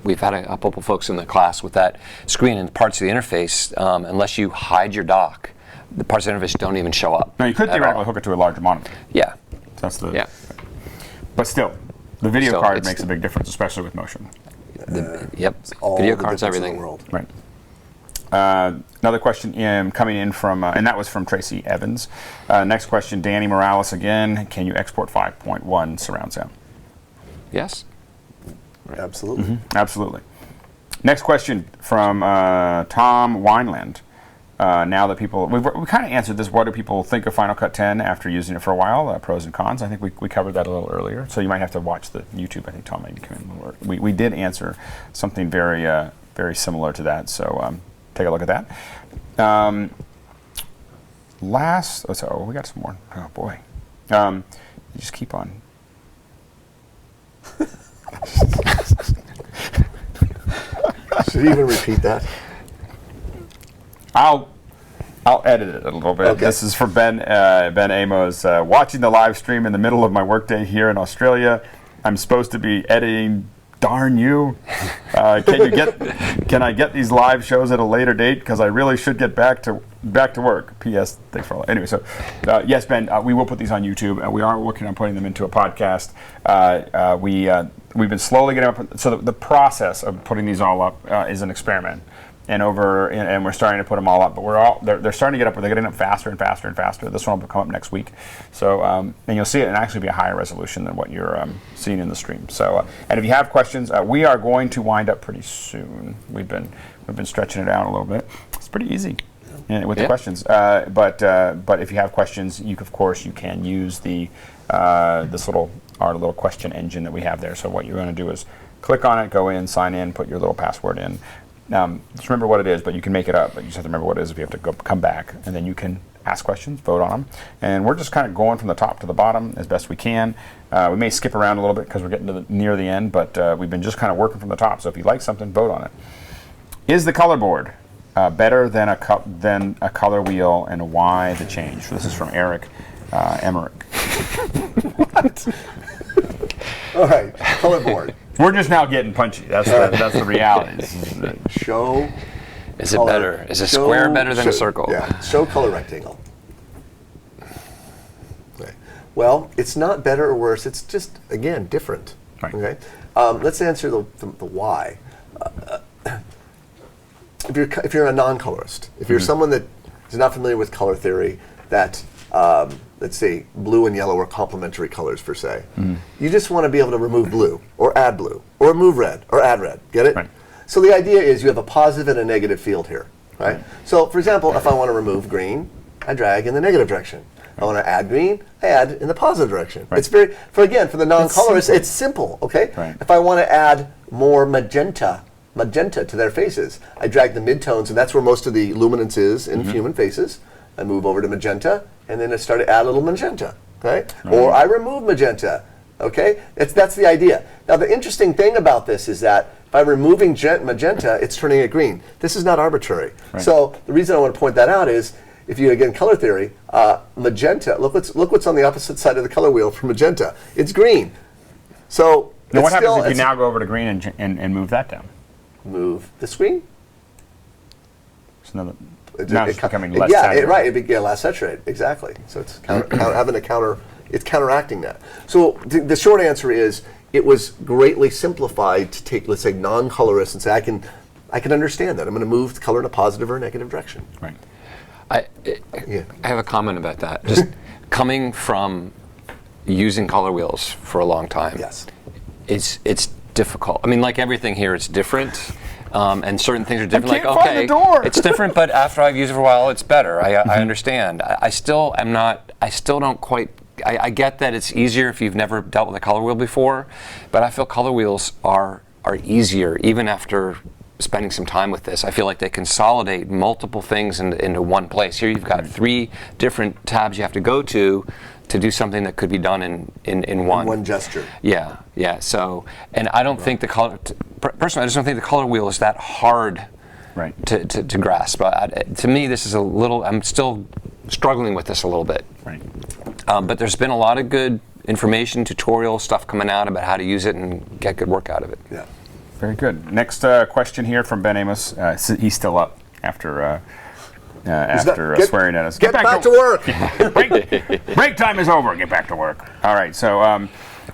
we've had a couple of folks in the class with that screen and parts of the interface. Unless you hide your dock, the parts of the interface don't even show up. Now you could theoretically hook it to a larger monitor. Yeah. That's the. Yeah. But still, the video Still, card makes a big difference, especially with motion. Yep. All Video the cards, difference in everything. the world. Right. Another question coming in from, and that was from Tracy Evans. Next question, Danny Morales again. Can you export 5.1 surround sound? Yes. Absolutely. Mm-hmm. Absolutely. Next question from Tom Wineland. Now that people, we kind of answered this. What do people think of Final Cut 10 after using it for a while? Pros and cons. I think we covered that a little earlier. So you might have to watch the YouTube. I think Tom maybe come in a little early. We did answer something very very similar to that. So take a look at that. So we got some more. Oh boy. You just keep on. Should you even repeat that? I'll edit it a little bit. Okay. This is for Ben Amos. Watching the live stream in the middle of my workday here in Australia. I'm supposed to be editing. Darn you! Can I get these live shows at a later date? Because I really should get back to work. P.S. Thanks for all. Anyway, so yes, Ben, we will put these on YouTube. We are working on putting them into a podcast. We've been slowly getting up. So the process of putting these all up is an experiment. And we're starting to put them all up, but they're starting to get up. They're getting up faster and faster and faster. This one will come up next week, so and you'll see it and actually be a higher resolution than what you're seeing in the stream. So, and if you have questions, we are going to wind up pretty soon. We've been stretching it out a little bit. It's pretty easy with the questions, but if you have questions, you can use our little question engine that we have there. So what you're going to do is click on it, go in, sign in, put your little password in. Just remember what it is, but you can make it up. But you just have to remember what it is if you have to come back. And then you can ask questions, vote on them. And we're just kind of going from the top to the bottom as best we can. We may skip around a little bit because we're getting near the end, but we've been just kind of working from the top. So if you like something, vote on it. Is the color board better than a color wheel, and why the change? So this is from Eric Emmerich. What? All right, color board. We're just now getting punchy. That's the reality. Show. Is it better? Is a square better than a circle? Yeah. Show color rectangle. Okay. Well, it's not better or worse. It's just again different. Right. Okay. Let's answer the why. If you're a non-colorist, if you're someone that is not familiar with color theory, that let's say blue and yellow are complementary colors per se. Mm-hmm. You just want to be able to remove blue or add blue or remove red or add red. Get it? Right. So the idea is you have a positive and a negative field here, right? So for example, if I want to remove green, I drag in the negative direction. I want to add green, I add in the positive direction. Right. It's for the non-colorist, it's simple, okay? Right. If I want to add more magenta to their faces, I drag the midtones, and that's where most of the luminance is in human faces. I move over to magenta, and then I start to add a little magenta, okay? Or I remove magenta, okay? That's the idea. Now the interesting thing about this is that by removing magenta, it's turning it green. This is not arbitrary. Right. So the reason I want to point that out is, if you again color theory, magenta. Look what's on the opposite side of the color wheel for magenta. It's green. So now what happens if you now go over to green and move that down? Move the screen. So now it's becoming less saturated. Right, less saturated, exactly. So it's it's counteracting that. So the short answer is, it was greatly simplified to take, let's say, non-colorists and say, I can understand that. I'm going to move the color in a positive or a negative direction. Right. I have a comment about that. Just coming from using color wheels for a long time. Yes. It's difficult. I mean, like everything here, it's different. And certain things are different. I can't find the door. It's different, but after I've used it for a while, it's better. I understand. I still don't quite. I get that it's easier if you've never dealt with a color wheel before, but I feel color wheels are easier even after spending some time with this. I feel like they consolidate multiple things into one place. Here you've got 3 different tabs you have to go to do something that could be done in one. One gesture. Yeah. So, and I don't think personally, I just don't think the color wheel is that hard to grasp. To me, this is I'm still struggling with this a little bit. Right. But there's been a lot of good information, tutorial stuff coming out about how to use it and get good work out of it. Yeah. Very good. Next question here from Ben Amos. He's still up after swearing at us. Get back to work. break time is over. Get back to work. All right. So,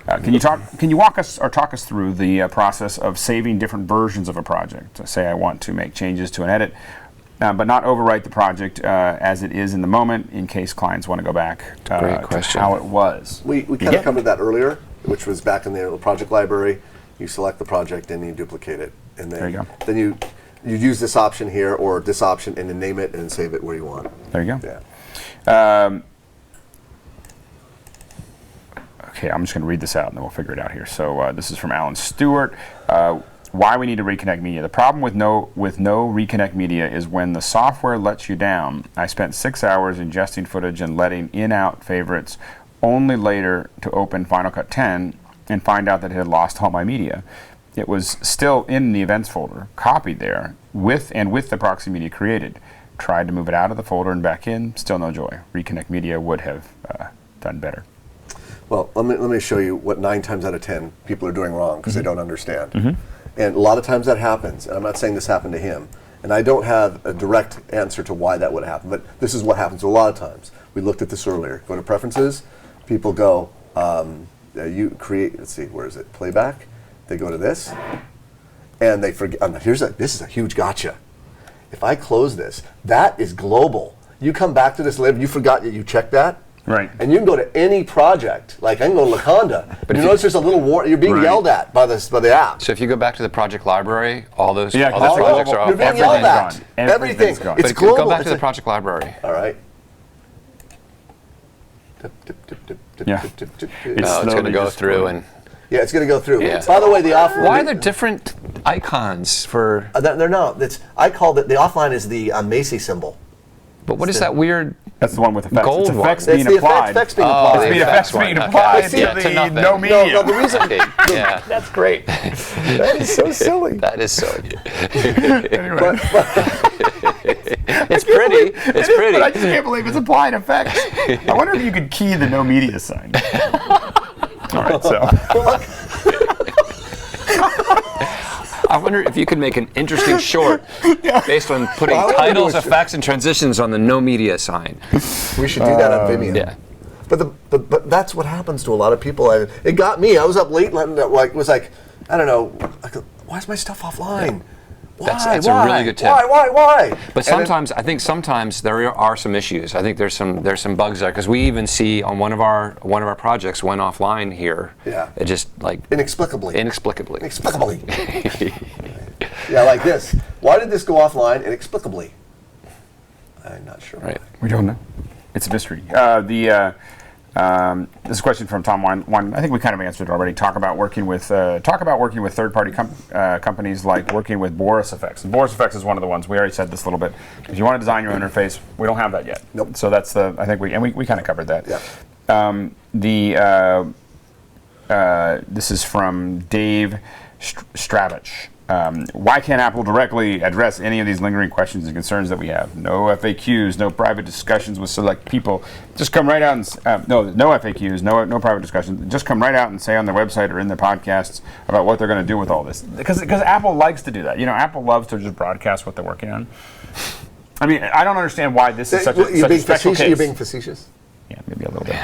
can you walk us or talk us through the process of saving different versions of a project? Say I want to make changes to an edit, but not overwrite the project as it is in the moment, in case clients want to go back to how it was. We kind of covered that earlier, which was back in the project library. You select the project and you duplicate it, and then there you go. Then you use this option here or this option and then name it and save it where you want. There you go. Yeah. Okay, I'm just going to read this out and then we'll figure it out here. So this is from Alan Stewart. Why we need to reconnect media. The problem with no reconnect media is when the software lets you down. I spent 6 hours ingesting footage and letting in-out favorites, only later to open Final Cut 10 and find out that it had lost all my media. It was still in the events folder, copied there, with the proxy media created. Tried to move it out of the folder and back in, still no joy. Reconnect media would have done better. Well, let me show you what 9 times out of 10 people are doing wrong because they don't understand. Mm-hmm. And a lot of times that happens, and I'm not saying this happened to him, and I don't have a direct answer to why that would happen, but this is what happens a lot of times. We looked at this earlier. Go to preferences, people go, you create, let's see, where is it? Playback. They go to this, and they forget, this is a huge gotcha. If I close this, that is global. You come back to this later, you forgot that you checked that. Right. And you can go to any project, like I can go to Laconda, but you notice there's a little warning, you're being yelled at by the app. So if you go back to the project library, all those projects are off. You're being yelled at. Everything's gone. It's but global. Go back to the project library. All right. Yeah. It's going to go through and... Yeah, it's going to go through. Yeah. By the way, the offline... Why are there different icons for... They're not. I call it, the offline is the Macy symbol. But what is that weird... That's the one with effects. Gold it's effects one. being applied. Effects being applied. It's the effects being applied to the no media. No, the reason... Yeah, that's great. That is so silly. That is silly. Anyway. It's pretty. It's pretty. But I just can't believe it's applied effects. I wonder if you could key the no media sign. All right, so... I wonder if you could make an interesting short based on putting titles, effects, and transitions on the no media sign. We should do that on Vimeo. Yeah. But that's what happens to a lot of people. It got me. I was up late, was like, I don't know, why is my stuff offline? Why? That's a really good tip. Why? But I think sometimes there are some issues. I think there's some bugs there because we even see on one of our projects went offline here. Yeah. It just like inexplicably. Yeah, like this. Why did this go offline inexplicably? I'm not sure. Right. We don't know. It's a mystery. This is a question from Tom Wine. I think we kind of answered it already. Talk about working with third-party companies, like working with Boris Effects. And Boris Effects is one of the ones. We already said this a little bit. If you want to design your own interface, we don't have that yet. Nope. So that's I think we kind of covered that. Yeah. This is from Dave Stravich. Why can't Apple directly address any of these lingering questions and concerns that we have? No FAQs, no private discussions with select people. Just come right out and no FAQs, no private discussions. Just come right out and say on their website or in their podcasts about what they're going to do with all this. Because Apple likes to do that. You know, Apple loves to just broadcast what they're working on. I mean, I don't understand why this is such a special case. You're being facetious? Yeah, maybe a little bit.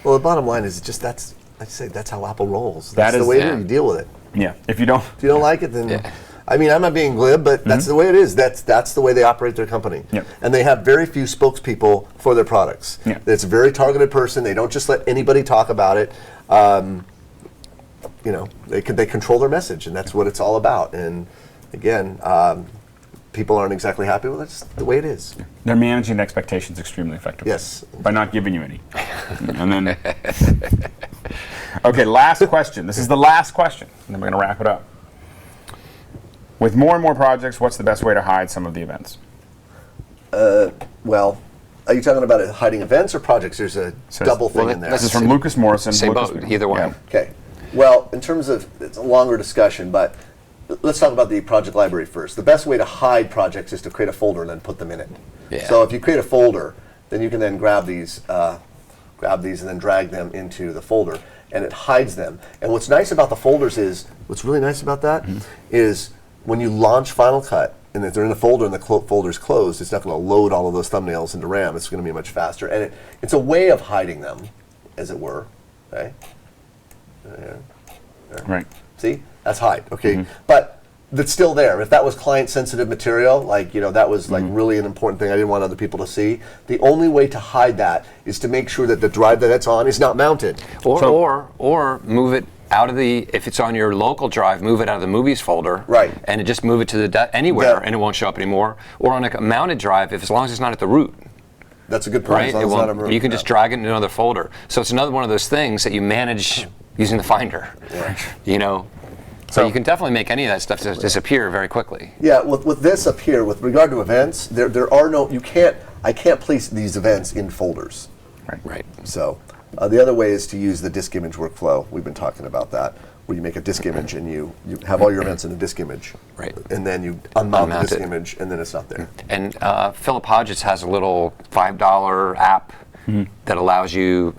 Well, the bottom line is just that's how Apple rolls. That's That is the way you deal with it. Yeah, if you don't like it, then I mean, I'm not being glib, but that's the way it is. That's the way they operate their company. Yep. And they have very few spokespeople for their products. Yeah. It's a very targeted person. They don't just let anybody talk about it. They control their message, and that's what it's all about. And again, people aren't exactly happy with it. It's the way it is. They're managing expectations extremely effectively. Yes. By not giving you any. And then... Okay, last question. This is the last question, and then we're going to wrap it up. With more and more projects, what's the best way to hide some of the events? Well, are you talking about hiding events or projects? There's a double thing in there. This is from Lucas Morrison. Say both, either one. Yeah. Okay. Well, in terms of, it's a longer discussion, but let's talk about the project library first. The best way to hide projects is to create a folder and then put them in it. Yeah. So if you create a folder, then you can then grab these and then drag them into the folder. and it hides them. And what's nice about the folders is, what's really nice about that is when you launch Final Cut, and if they're in the folder and the folder's closed, it's not going to load all of those thumbnails into RAM. It's going to be much faster. And it's a way of hiding them, as it were. Okay? There. Right. See? That's hide. Okay? But that's still there. If that was client-sensitive material, like, that was like really an important thing I didn't want other people to see, the only way to hide that is to make sure that the drive that it's on is not mounted. Or move it out of if it's on your local drive, move it out of the movies folder. Right. And just move it to anywhere, Yeah. and it won't show up anymore. Or on a mounted drive, as long as it's not at the root. That's a good point. Right? As long as it's not a root, you can just drag it into another folder. So it's another one of those things that you manage using the Finder. Yeah. So you can definitely make any of that stuff disappear very quickly. Yeah, with this up here, with regard to events, there are no, I can't place these events in folders. Right. So the other way is to use the disk image workflow. We've been talking about that, where you make a disk image and you have all your events in a disk image. Right. And then you unmount the disk it. image, and then it's not there. And Philip Hodgetts has a little $5 app that allows you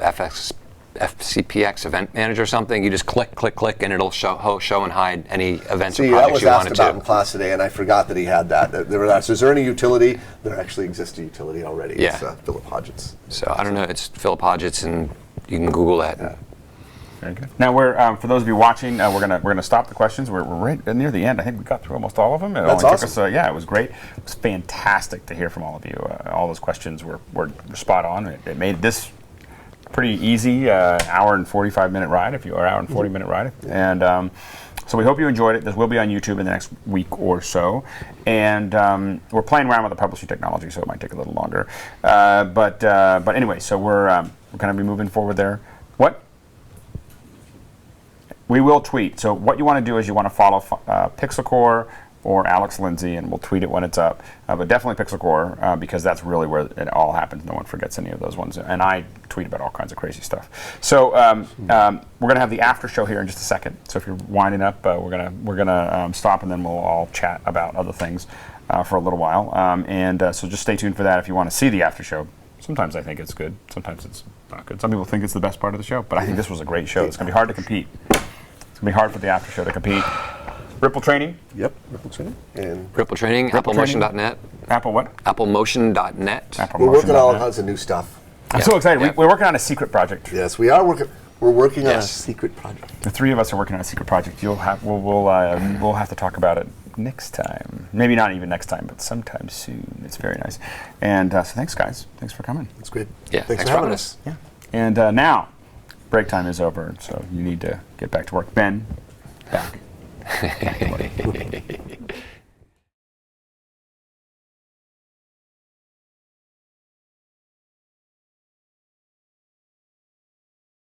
FCPX Event Manager or something. You just click, and it'll show and hide any events or projects you wanted to. That was asked about in class today, and I forgot that he had that. So is there any utility? There actually exists a utility already. Yeah. It's Philip Hodgetts. So I don't know. It's Philip Hodgetts, and you can Google that. Yeah. Very good. Now we're for those of you watching, we're gonna stop the questions. We're right near the end. I think we got through almost all of them. That's awesome. Took us, it was great. It was fantastic to hear from all of you. All those questions were spot on. It made this pretty easy, hour and 45-minute ride, hour and 40-minute ride. And so we hope you enjoyed it. This will be on YouTube in the next week or so. And we're playing around with the publishing technology, so it might take a little longer. But anyway, so we're going to be moving forward there. What? We will tweet. So what you want to do is you want to follow Pixelcore or Alex Lindsay, and we'll tweet it when it's up. But definitely Pixelcore, because that's really where it all happens. No one forgets any of those ones. And I tweet about all kinds of crazy stuff. So we're going to have the after show here in just a second. So if you're winding up, we're gonna stop, and then we'll all chat about other things for a little while. So just stay tuned for that if you want to see the after show. Sometimes I think it's good. Sometimes it's not good. Some people think it's the best part of the show. But I think this was a great show. It's going to be hard to compete. It's going to be hard for the after show to compete. Ripple Training? Yep, Ripple Training. And Ripple Training, AppleMotion.net. Apple what? AppleMotion.net. we're working on all kinds of new stuff. I'm so excited. We're working on a secret project. Yes, we are working. We're working on a secret project. The three of us are working on a secret project. We'll have to talk about it next time. Maybe not even next time, but sometime soon. It's very nice. And so thanks, guys. Thanks for coming. That's great. Yeah, Thanks for having us. Yeah. And now, break time is over, so you need to get back to work. Ben, back.